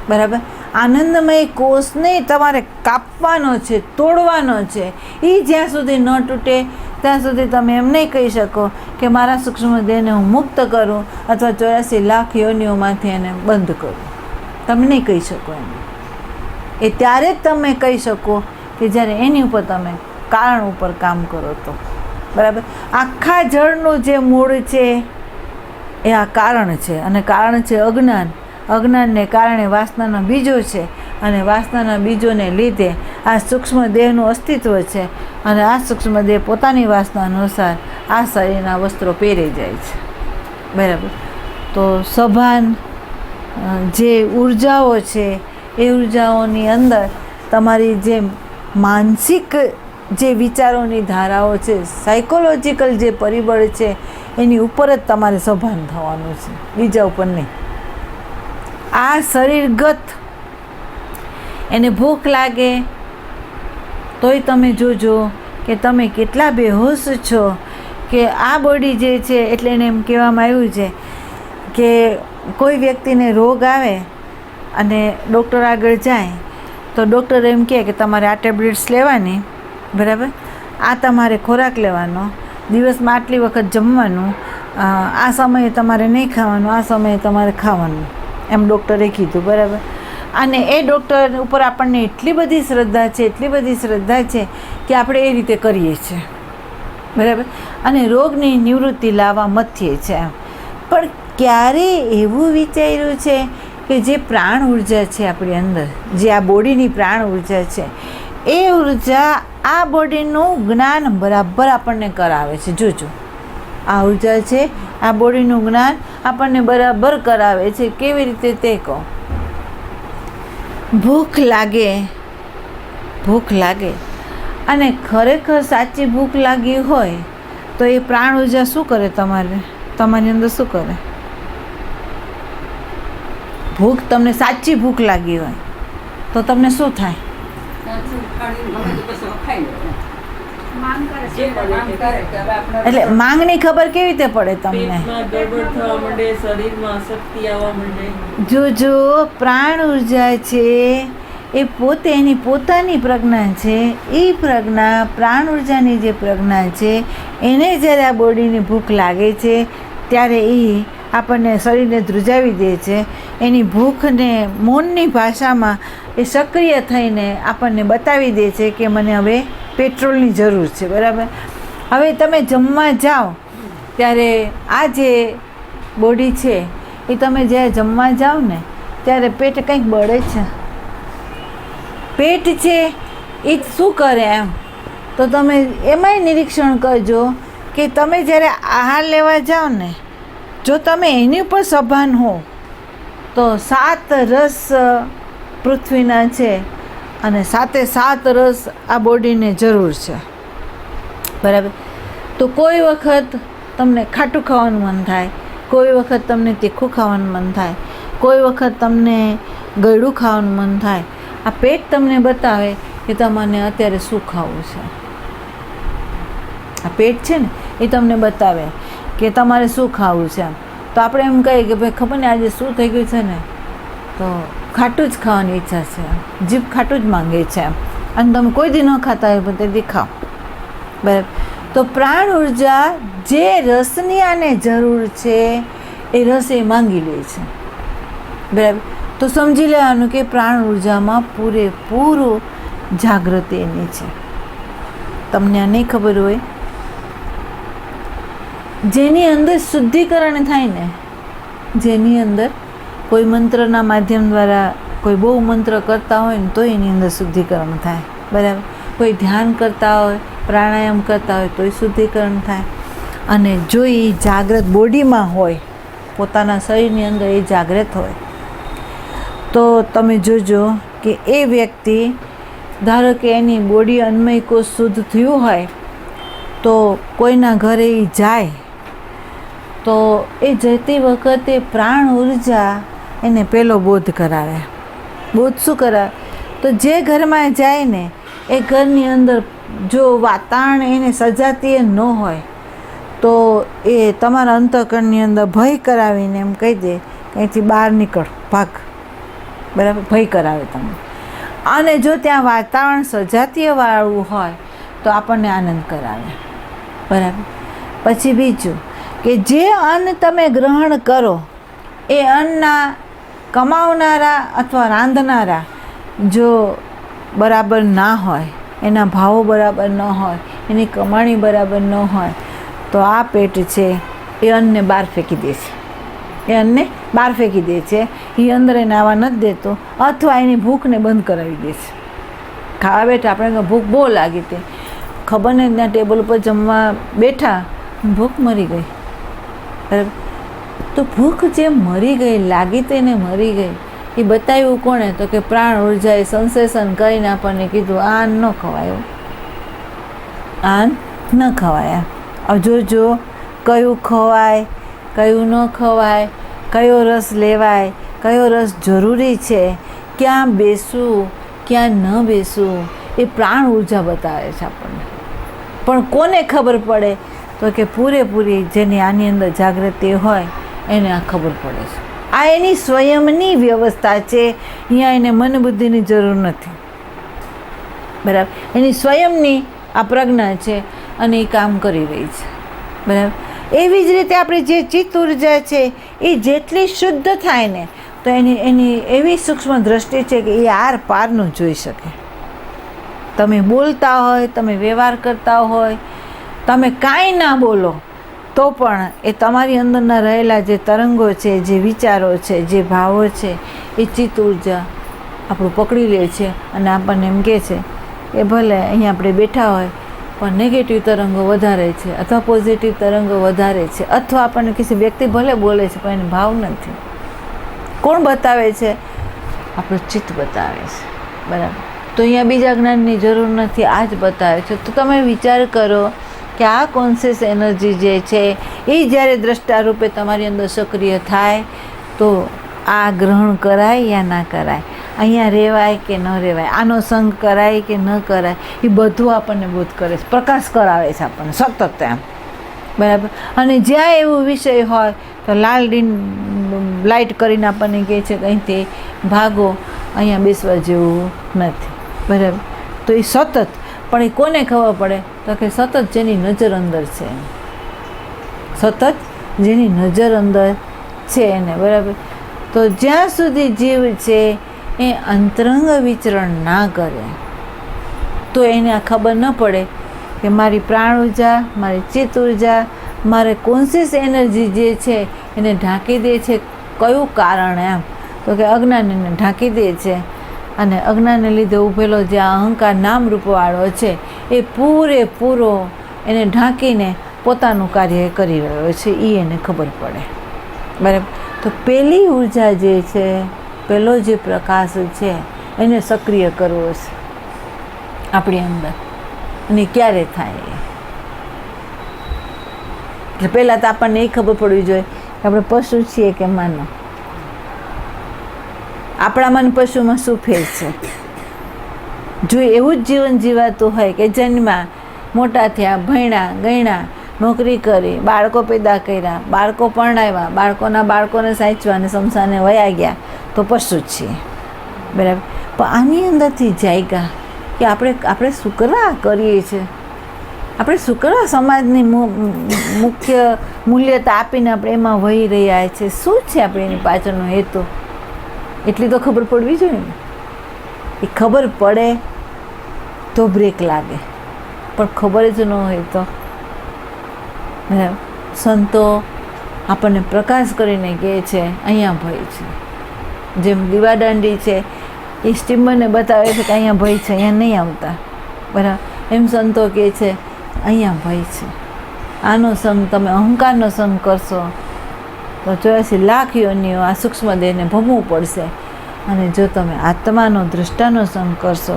[SPEAKER 1] બરાબર. આનંદમય કોષને તમારે કાપવાનો છે, તોડવાનો છે. એ જ્યાં સુધી ન તૂટે ત્યાં સુધી તમે એમ નહીં કહી શકો કે મારા સૂક્ષ્મ દેહને હું મુક્ત કરું અથવા 84 લાખ યોનિઓમાંથી એને બંધ કરું. તમે નહીં કહી શકો એમ. એ ત્યારે જ તમે કહી શકો કે જ્યારે એની ઉપર તમે કારણ ઉપર કામ કરો તો, બરાબર. આખા જળનું જે મૂળ છે એ આ કારણ છે, અને કારણ છે અજ્ઞાન. અજ્ઞાનને કારણે વાસનાના બીજો છે, અને વાસનાના બીજોને લીધે આ સૂક્ષ્મ દેહનું અસ્તિત્વ છે, અને આ સૂક્ષ્મ દેહ પોતાની વાસના અનુસાર આ શરીરના વસ્ત્રો પહેરી જાય છે, બરાબર. તો સભાન જે ઉર્જાઓ છે એ ઉર્જાઓની અંદર તમારી જે માનસિક જે વિચારોની ધારાઓ છે, સાયકોલોજીકલ જે પરિબળ છે એની ઉપર જ તમારે સભાન થવાનું છે, બીજા ઉપર નહીં. આ શરીરગત એને ભૂખ લાગે તોય તમે જોજો કે તમે કેટલા બેહોશ છો, કે આ બોડી જે છે એટલે એને એમ કહેવામાં આવ્યું છે કે કોઈ વ્યક્તિને રોગ આવે અને ડૉક્ટર આગળ જાય તો ડૉક્ટર એમ કહે કે તમારે આ ટેબ્લેટ્સ લેવાની, બરાબર, આ તમારે ખોરાક લેવાનો, દિવસમાં આટલી વખત જમવાનું, આ સમયે તમારે નહીં ખાવાનું, આ સમયે તમારે ખાવાનું, એમ ડૉક્ટરે કીધું, બરાબર. અને એ ડૉક્ટર ઉપર આપણને એટલી બધી શ્રદ્ધા છે કે આપણે એ રીતે કરીએ છીએ, બરાબર. અને રોગની નિવૃત્તિ લાવવા મથીએ છીએ. પણ ક્યારે એવું વિચાર્યું છે કે જે પ્રાણ ઉર્જા છે આપણી અંદર, જે આ બોડીની પ્રાણ ઉર્જા છે, એ ઉર્જા આ બોડીનું જ્ઞાન બરાબર આપણને કરાવે છે. જોજો, આ ઉર્જા છે, આ બોડીનું જ્ઞાન આપણને બરાબર કરાવે છે. કેવી રીતે તે કહો. ભૂખ લાગે અને ખરેખર સાચી ભૂખ લાગી હોય તો એ પ્રાણ ઉર્જા શું કરે? તમારી અંદર શું કરે? તમને સાચી ભૂખ લાગી હોય તો તમને શું થાય? એટલે માંગની ખબર કેવી રીતે પડે તમને? જો પ્રાણ ઉર્જા છે એ પોતે એની પોતાની પ્રજ્ઞા છે. એ પ્રજ્ઞા, પ્રાણ ઉર્જાની જે પ્રજ્ઞા છે, એને જ્યારે આ બોડીની ભૂખ લાગે છે ત્યારે એ આપણને શરીરને ધ્રુજાવી દે છે. એની ભૂખને મૌનની ભાષામાં એ સક્રિય થઈને આપણને બતાવી દે છે કે મને હવે પેટ્રોલની જરૂર છે, બરાબર. હવે તમે જમવા જાઓ ત્યારે આ જે બોડી છે એ તમે જ્યારે જમવા જાઓ ને ત્યારે પેટ કંઈક બળે છે. પેટ છે એ શું કરે એમ તો તમે એમાંય નિરીક્ષણ કરજો કે તમે જ્યારે આહાર લેવા જાઓ ને, જો તમે એની ઉપર સભાન હો તો 7 રસ પૃથ્વીના છે અને 7 રસ આ બોડીને જરૂર છે, બરાબર. તો કોઈ વખત તમને ખાટું ખાવાનું મન થાય, કોઈ વખત તમને તીખું ખાવાનું મન થાય, કોઈ વખત તમને ગળ્યું ખાવાનું મન થાય. આ પેટ તમને બતાવે કે તમને અત્યારે શું ખાવું છે. આ પેટ છે ને એ તમને બતાવે કે તમારે શું ખાવું છે. તો આપણે એમ કહીએ કે ભાઈ ખબર ને આજે શું થઈ ગયું છે ને, તો ખાટું જ ખાવાની ઈચ્છા છે, જીભ ખાટું જ માંગે છે અને તમે કોઈ દી ન ખાતા હોય પણ તે ખાઓ, બરાબર. તો પ્રાણ ઉર્જા જે રસની આને જરૂર છે એ રસ એ માંગી લે છે, બરાબર. તો સમજી લેવાનું કે પ્રાણ ઉર્જામાં પૂરેપૂરું જાગૃતિ એની છે. તમને આ નહીં ખબર હોય, જેની અંદર શુદ્ધિકરણ થાય ને, જેની અંદર કોઈ મંત્રના માધ્યમ દ્વારા કોઈ બહુ મંત્ર કરતા હોય ને તો એની અંદર શુદ્ધિકરણ થાય, બરાબર. કોઈ ધ્યાન કરતા હોય, પ્રાણાયામ કરતા હોય તોય શુદ્ધિકરણ થાય. અને જો એ જાગ્રત બોડીમાં હોય, પોતાના શરીરની અંદર એ જાગ્રત હોય, તો તમે જોજો કે એ વ્યક્તિ, ધારો કે એની બોડી અન્નમય કોષ શુદ્ધ થયું હોય તો કોઈના ઘરે એ જાય તો એ જતી વખતે પ્રાણ ઉર્જા એને પહેલો બોધ કરાવે. બોધ શું કરાવે? તો જે ઘરમાં જાય ને એ ઘરની અંદર જો વાતાવરણ એને સજાતીય ન હોય તો એ તમારા અંતઃકરણની અંદર ભય કરાવીને એમ કહી દે કે અહીંથી બહાર નીકળ, ભાગ, બરાબર. ભય કરાવે તમને. અને જો ત્યાં વાતાવરણ સજાતીયવાળું હોય તો આપણને આનંદ કરાવે, બરાબર. પછી બીજું કે જે અન્ન તમે ગ્રહણ કરો એ અન્નના કમાવનારા અથવા રાંધનારા જો બરાબર ના હોય, એના ભાવો બરાબર ન હોય, એની કમાણી બરાબર ન હોય તો આ પેટ છે એ અન્નને બહાર ફેંકી દે છે. એ અન્નને બહાર ફેંકી દે છે. એ અંદર એને આવવા નથી દેતો અથવા એની ભૂખને બંધ કરાવી દે છે. ખાવા બેઠા આપણે ભૂખ બહુ લાગી હતી, ખબર ને ત્યાં ટેબલ ઉપર જમવા બેઠા, ભૂખ મરી ગઈ, બરાબર. તો ભૂખ જે મરી ગઈ, લાગી તો એને મરી ગઈ, એ બતાવ્યું કોણે? તો કે પ્રાણ ઉર્જાએ સંશ્લેષણ કરીને આપણને કીધું આ ન ખવાય, આ ન ખવાય. હવે જોજો કયું ખવાય, કયું ન ખવાય, કયો રસ લેવાય, કયો રસ જરૂરી છે, ક્યાં બેસવું, ક્યાં ન બેસવું, એ પ્રાણ ઉર્જા બતાવે છે આપણને. પણ કોને ખબર પડે? તો કે પૂરેપૂરી જેની આની અંદર જાગૃતિ હોય એને આ ખબર પડે છે. આ એની સ્વયંની વ્યવસ્થા છે. અહીંયા એને મન બુદ્ધિની જરૂર નથી, બરાબર. એની સ્વયંની આ પ્રજ્ઞા છે અને એ કામ કરી રહી છે, બરાબર. એવી જ રીતે આપણે જે ચિત્ત ઉર્જા છે એ જેટલી શુદ્ધ થાય ને તો એની એવી સૂક્ષ્મ દૃષ્ટિ છે કે એ આર પારનું જોઈ શકે. તમે બોલતા હોય, તમે વ્યવહાર કરતા હોય, તમે કાંઈ ના બોલો તો પણ એ તમારી અંદરના રહેલા જે તરંગો છે, જે વિચારો છે, જે ભાવો છે, એ ચિત્ત ઉર્જા આપણું પકડી લે છે અને આપણને એમ કહે છે કે ભલે અહીંયા આપણે બેઠા હોય પણ નેગેટિવ તરંગો વધારે છે અથવા પોઝિટિવ તરંગો વધારે છે, અથવા આપણને કિસી વ્યક્તિ ભલે બોલે છે પણ એને ભાવ નથી. કોણ બતાવે છે? આપણું ચિત્ત બતાવે છે. બરાબર. તો અહીંયા બીજા જ્ઞાનની જરૂર નથી, આ જ બતાવે છે. તો તમે વિચાર કરો કે આ કોન્શિયસ એનર્જી જે છે એ જ્યારે દ્રષ્ટા રૂપે તમારી અંદર સક્રિય થાય તો આ ગ્રહણ કરાય યા ના કરાય, અહીંયા રહેવાય કે ન રહેવાય, આનો સંગ કરાય કે ન કરાય, એ બધું આપણને બોધ કરે છે, પ્રકાશ કરાવે છે આપણને સતત એમ. બરાબર. અને જ્યાં એવું વિષય હોય તો લાઇટ કરીને આપણને કહે છે કે અહીંથી ભાગો, અહીંયા બેસવા જેવું નથી. બરાબર. તો એ સતત, પણ એ કોને ખબર પડે? તો કે સતત જેની નજર અંદર છે, સતત જેની નજર અંદર છે એને. બરાબર. તો જ્યાં સુધી જીવ છે એ અંતરંગ વિચરણ ના કરે તો એને આ ખબર ન પડે કે મારી પ્રાણ ઉર્જા, મારી ચિત્ત ઉર્જા, મારે કોન્શિયસ એનર્જી જે છે એને ઢાંકી દે છે. કયું કારણ? એમ તો કે અજ્ઞાન એને ઢાંકી દે છે. અને અજ્ઞાનને લીધે ઉભેલો જે અહંકાર નામરૂપવાળો છે એ પૂરેપૂરો એને ઢાંકીને પોતાનું કાર્ય કરી રહ્યો છે, એ એને ખબર પડે. બરાબર. તો પહેલી ઉર્જા જે છે, પહેલો જે પ્રકાશ છે એને સક્રિય કરવો છે આપણી અંદર. અને ક્યારે થાય? એટલે પહેલાં તો આપણને એ ખબર પડવી જોઈએ કે આપણે પશુ છીએ કે માનવ. આપણામાં પશુમાં શું ફેર છે? જો એવું જ જીવન જીવાતું હોય કે જન્મ્યા, મોટા થયા, ભણ્યા, ગણ્યા, નોકરી કરી, બાળકો પેદા કર્યા, બાળકો પરણાવ્યા, બાળકોને સાચવા અને સંસારને વયા ગયા, તો પશુ જ છીએ. બરાબર. પણ આની અંદરથી જાગ્યા કે આપણે શું કરવા કરીએ છીએ, આપણે શું કરવા સમાજની મુખ્ય મૂલ્યતા આપીને આપણે એમાં વહી રહ્યા છીએ, શું છે આપણે એની પાછળનો હેતુ? એટલી તો ખબર પડવી જોઈએ ને. એ ખબર પડે તો બ્રેક લાગે, પણ ખબર જ ન હોય તો. સંતો આપણને પ્રકાશ કરીને કહે છે અહીંયા ભય છે. જેમ દીવાદાંડી છે એ સ્ટીમરને બતાવે છે કે અહીંયા ભય છે, અહીંયા નહીં આવતા. બરાબર. એમ સંતો કહે છે અહીંયા ભય છે. આનો સંગ, તમે અહંકારનો સંગ કરશો તો 84 લાખ યોનિઓ આ સૂક્ષ્મ દેહને ભમવું પડશે. અને જો તમે આત્માનો, દ્રષ્ટાનો સંગ કરશો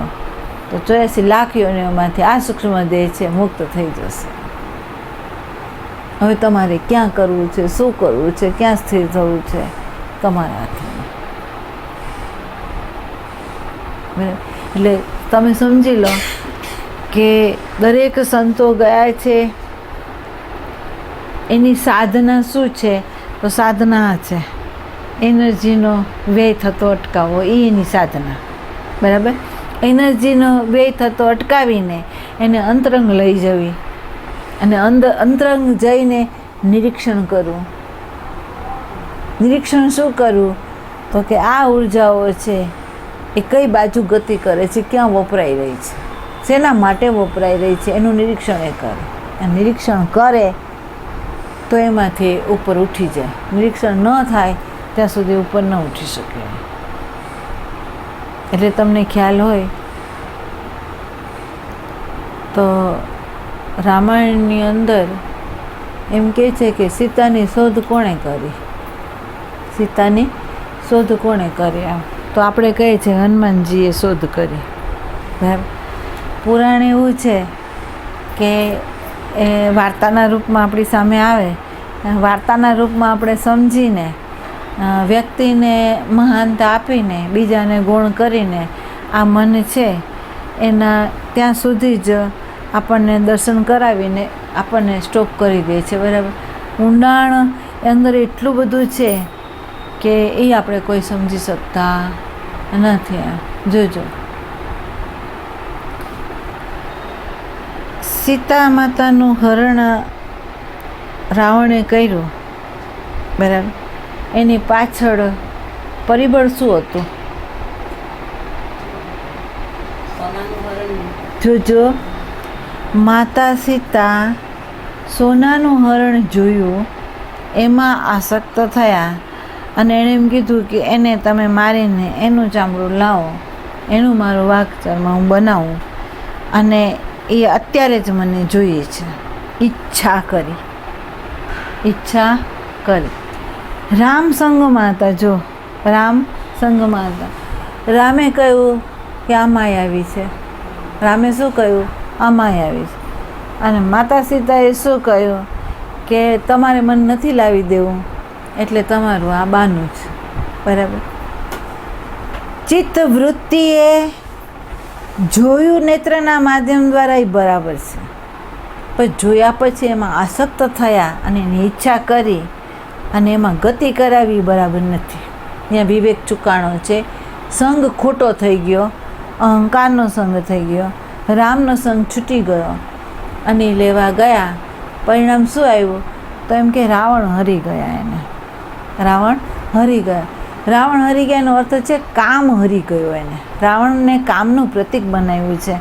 [SPEAKER 1] તો 84 લાખ યોનિઓમાંથી આ સૂક્ષ્મ દેહ છે મુક્ત થઈ જશે. હવે તમારે ક્યાં કરવું છે, શું કરવું છે, ક્યાં સ્થિર થવું છે, તમારા હાથમાં. એટલે તમે સમજી લો કે દરેક સંતો ગયા છે એની સાધના શું છે? તો સાધના છે એનર્જીનો વ્યય થતો અટકાવવો, એ એની સાધના. બરાબર. એનર્જીનો વ્યય થતો અટકાવીને એને અંતરંગ લઈ જવી અને અંતરંગ જઈને નિરીક્ષણ કરવું. નિરીક્ષણ શું કરવું? તો કે આ ઉર્જાઓ છે એ કઈ બાજુ ગતિ કરે છે, ક્યાં વપરાઈ રહી છે, શેના માટે વપરાઈ રહી છે, એનું નિરીક્ષણ એ કરે. નિરીક્ષણ કરે તો એમાંથી ઉપર ઉઠી જાય. નિરીક્ષણ ન થાય ત્યાં સુધી ઉપર ન ઉઠી શકે. એટલે તમને ખ્યાલ હોય તો રામાયણની અંદર એમ કહે છે કે સીતાની શોધ કોણે કરી? સીતાની શોધ કોણે કરી? આમ તો આપણે કહીએ છીએ હનુમાનજીએ શોધ કરી. બરાબર. પુરાણ એવું છે કે એ વાર્તાના રૂપમાં આપણી સામે આવે, વાર્તાના રૂપમાં આપણે સમજીને વ્યક્તિને મહાનતા આપીને બીજાને ગુણ કરીને આ મન છે એના ત્યાં સુધી જ આપણને દર્શન કરાવીને આપણને સ્ટોપ કરી દે છે. બરાબર. ઊંડાણ અંદર એટલું બધું છે કે એ આપણે કોઈ સમજી શકતા નથી. જોજો, સીતા માતાનું હરણ રાવણે કર્યું. બરાબર. એની પાછળ પરિબળ શું હતું? જોજો, માતા સીતા સોનાનું હરણ જોયું, એમાં આસક્ત થયા અને એણે એમ કીધું કે એને તમે મારીને એનું ચામડું લાવો, એનું મારું વાઘચર્મ હું બનાવું અને એ અત્યારે જ મને જોઈએ છે. ઈચ્છા કરી. રામ સંગમાં હતા. જો રામ સંગમાં હતા. રામે કહ્યું કે આ માયાવી છે. રામે શું કહ્યું? આ માયાવી છે. અને માતા સીતાએ શું કહ્યું કે તમારે મને નથી લાવી દેવું, એટલે તમારું આ બાનું છે. બરાબર. ચિત્ત વૃત્તિએ જોયું નેત્રના માધ્યમ દ્વારા એ બરાબર છે, પણ જોયા પછી એમાં આસક્ત થયા અને એની ઈચ્છા કરી અને એમાં ગતિ કરાવી બરાબર નથી. ત્યાં વિવેક ચૂકાણો છે. સંગ ખોટો થઈ ગયો, અહંકારનો સંગ થઈ ગયો, રામનો સંગ છૂટી ગયો અને લેવા ગયા. પરિણામ શું આવ્યું? તો એમ કે રાવણ હરી ગયા. એને રાવણ હરી ગયા. રાવણ હરી ગયાનો અર્થ છે કામ હરી ગયો. એને રાવણને કામનું પ્રતીક બનાવ્યું છે,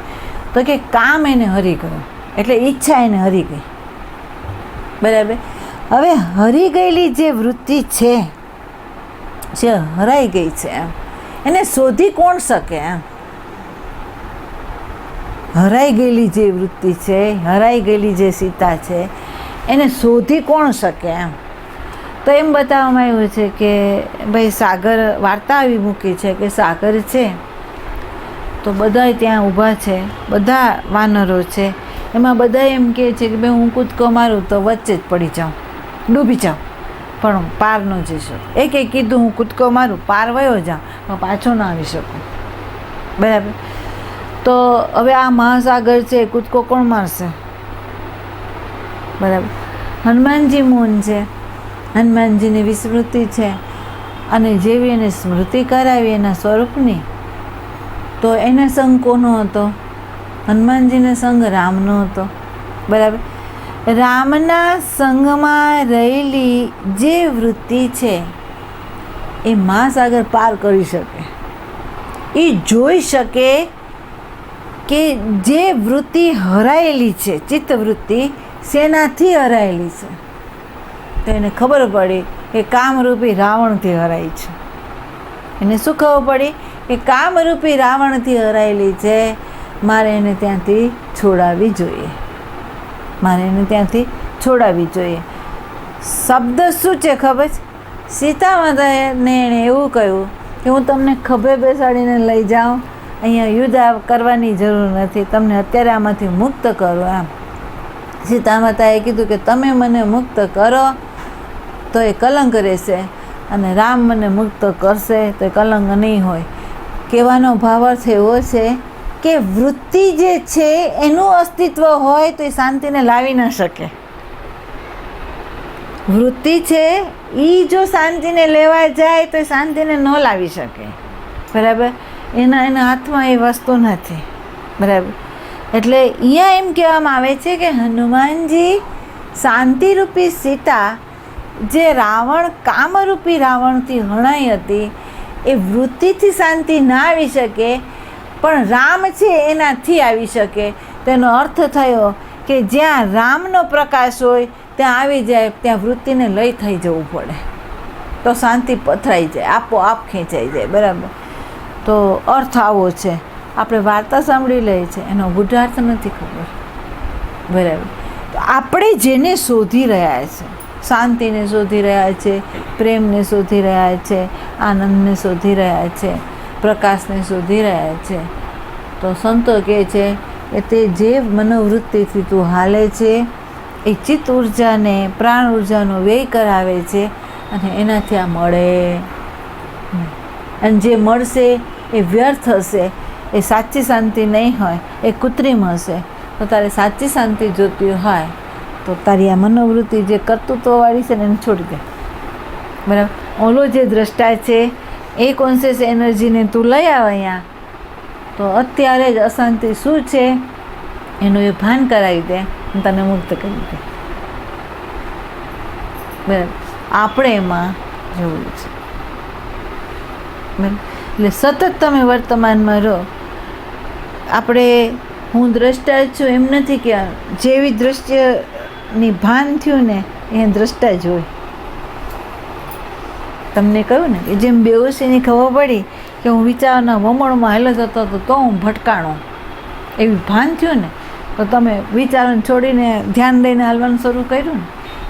[SPEAKER 1] તો કે કામ એને હરી ગયું, એટલે ઈચ્છા એને હરી ગઈ. બરાબર. હવે હરી ગયેલી જે વૃત્તિ છે, જે હરાઈ ગઈ છે, એને શોધી કોણ શકે? હરાઈ ગયેલી જે વૃત્તિ છે, હરાઈ ગયેલી જે સીતા છે, એને શોધી કોણ શકે? તો એમ બતાવવામાં આવ્યું છે કે ભાઈ સાગર, વાર્તા આવી મૂકી છે કે સાગર છે તો બધા ત્યાં ઊભા છે, બધા વાનરો છે, એમાં બધા એમ કહે છે કે ભાઈ હું કૂદકો મારું તો વચ્ચે જ પડી જાઉં, ડૂબી જાઉં, પણ પાર ન જઈ શકું. એકે કીધું હું કૂદકો મારું, પાર વયો જાઉં, પણ પાછો ના આવી શકું. બરાબર. તો હવે આ મહાસાગર છે, કૂદકો કોણ મારશે? બરાબર. હનુમાનજી મૌન છે, હનુમાનજીની વિસ્મૃતિ છે, અને જેવી એને સ્મૃતિ કરાવી એના સ્વરૂપની, તો એને સંગ કોનો હતો? હનુમાનજીને સંગ રામનો હતો. બરાબર. રામના સંગમાં રહેલી જે વૃત્તિ છે એ મહાસાગર પાર કરી શકે, એ જોઈ શકે કે જે વૃત્તિ હરાયેલી છે, ચિત્તવૃત્તિ શેનાથી હરાયેલી છે. તો એને ખબર પડી કે કામરૂપી રાવણથી હરાઈ છે. એને શું ખબર પડી કે કામરૂપી રાવણથી હરાયેલી છે, મારે એને ત્યાંથી છોડાવવી જોઈએ, મારે એને ત્યાંથી છોડાવવી જોઈએ. શબ્દ શું છે ખબર છે? સીતા માતાને એણે એવું કહ્યું કે હું તમને ખભે બેસાડીને લઈ જાઉં, અહીંયા યુદ્ધ કરવાની જરૂર નથી, તમને અત્યારે આમાંથી મુક્ત કરો. એમ સીતા માતાએ કીધું કે તમે મને મુક્ત કરો તો એ કલંક રહેશે, અને રામ મને મુક્ત કરશે તો એ કલંક નહીં હોય. કહેવાનો ભાવાર્થ એવો છે કે વૃત્તિ જે છે એનું અસ્તિત્વ હોય તો એ શાંતિને લાવી ન શકે. વૃત્તિ છે એ જો શાંતિને લેવા જાય તો એ શાંતિને ન લાવી શકે. બરાબર. એના હાથમાં એ વસ્તુ નથી. બરાબર. એટલે અહીંયા એમ કહેવામાં આવે છે કે હનુમાનજી શાંતિરૂપી સીતા, જે રાવણ કામરૂપી રાવણથી હણાઈ હતી, એ વૃત્તિથી શાંતિ ના આવી શકે, પણ રામ છે એનાથી આવી શકે. તેનો અર્થ થયો કે જ્યાં રામનો પ્રકાશ હોય ત્યાં આવી જાય, ત્યાં વૃત્તિને લઈ થઈ જવું પડે તો શાંતિ પથરાઈ જાય, આપોઆપ ખેંચાઈ જાય. બરાબર. તો અર્થ આવો છે. આપણે વાર્તા સાંભળી લઈએ છીએ, એનો ગૂઢાર્થ નથી ખબર. બરાબર. તો આપણે જેને શોધી રહ્યા છે, શાંતિને શોધી રહ્યા છે, પ્રેમને શોધી રહ્યા છે, આનંદને શોધી રહ્યા છે, પ્રકાશને શોધી રહ્યા છે, તો સંતો કહે છે કે તે જે મનોવૃત્તિથી તું હાલે છે એ ચિત્ત ઉર્જાને, પ્રાણ ઉર્જાનો વ્યય કરાવે છે, અને એનાથી આ મળે. અને જે મળશે એ વ્યર્થ હશે, એ સાચી શાંતિ નહીં હોય, એ કૃત્રિમ હશે. તો તારે સાચી શાંતિ જોતી હોય તો તારી આ મનોવૃત્તિ જે કર્તૃત્વવાળી છે ને એને છોડી દે. બરાબર. ઓલો જે દ્રષ્ટા છે એ કોન્શિયસ એનર્જીને તું લઈ આવ અહીંયા, તો અત્યારે જ અશાંતિ શું છે એનું એ ભાન કરાવી દે અને તને મુક્ત કરી દે. બરાબર. આપણે એમાં જોવું છે. એટલે સતત તમે વર્તમાનમાં રહો. આપણે હું દ્રષ્ટા છું એમ નથી કે જેવી દ્રશ્યની ભાન થયું ને એ દ્રષ્ટા જ હોય. તમને કહ્યું ને કે જેમ બેહોશીની ખબર પડી કે હું વિચારના વમળમાં હાલત હતો તો હું ભટકાણો, એવી ભાન થયું ને તો તમે વિચારોને છોડીને ધ્યાન દઈને હાલવાનું શરૂ કર્યું ને.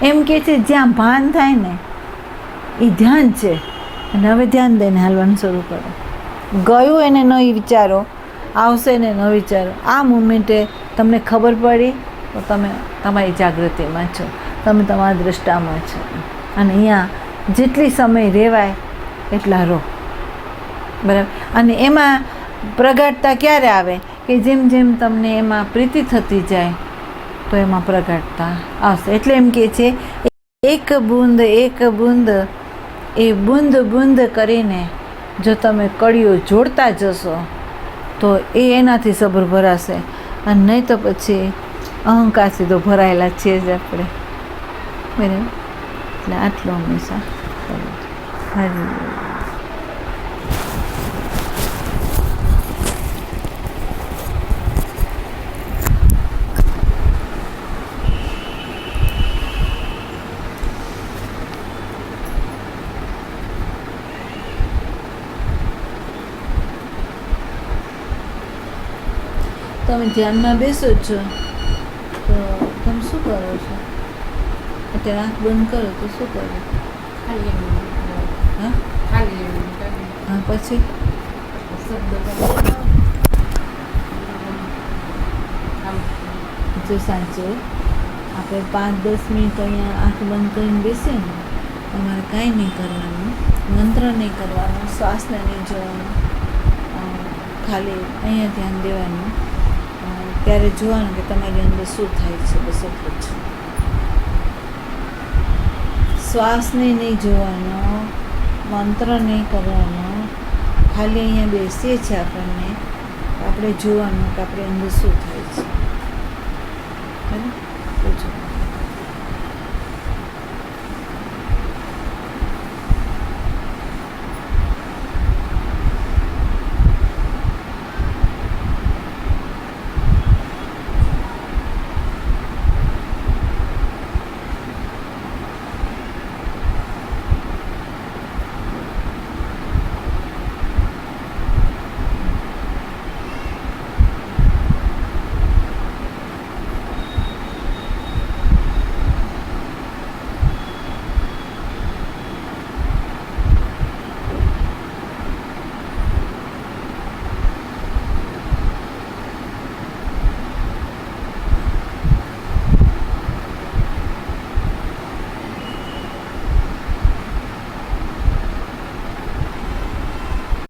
[SPEAKER 1] એમ કે છે જ્યાં ભાન થાય ને એ ધ્યાન છે, અને હવે ધ્યાન દઈને હાલવાનું શરૂ કરો. ગયું એને ન વિચારો, આવશે ને ન વિચારો. આ મોમેન્ટે તમને ખબર પડી તો તમે તમારી જાગૃતિમાં છો, તમે તમારા દ્રષ્ટામાં છો. અને અહીંયા જેટલી સમય રહેવાય એટલા રહો, બરાબર. અને એમાં પ્રગાઢતા ક્યારે આવે કે જેમ જેમ તમને એમાં પ્રીતિ થતી જાય તો એમાં પ્રગાઢતા આવશે. એટલે એમ કે છે એક બૂંદ એ બૂંદ બૂંદ કરીને જો તમે કડીઓ જોડતા જશો તો એ એનાથી સબર ભરાશે, અને નહીં તો પછી અહંકારથી તો ભરાયેલા છે જ આપણે, બરાબર. એટલે આટલું હંમેશા હરી. તમે ધ્યાનમાં બેસો છો તો તમે શું કરો છો? અત્યારે આંખ બંધ કરો તો શું કરો? હા પછી જો સાચું આપણે 5-10 મિનિટ અહીંયા આંખ બંધ કરીને બેસીએ ને, તમારે કાંઈ નહીં કરવાનું, મંત્ર નહીં કરવાનું, શ્વાસને નહીં જોવાનું, ખાલી અહીંયા ધ્યાન દેવાનું. ત્યારે જોવાનું કે તમારી અંદર શું થાય છે, બસ એટલું જ. શ્વાસને નહીં જોવાનો, મંત્ર નહીં કરવાનો, ખાલી અહીંયા બેસીએ છીએ આપણે જોવાનું કે આપણી અંદર શું થાય છે, બરાબર.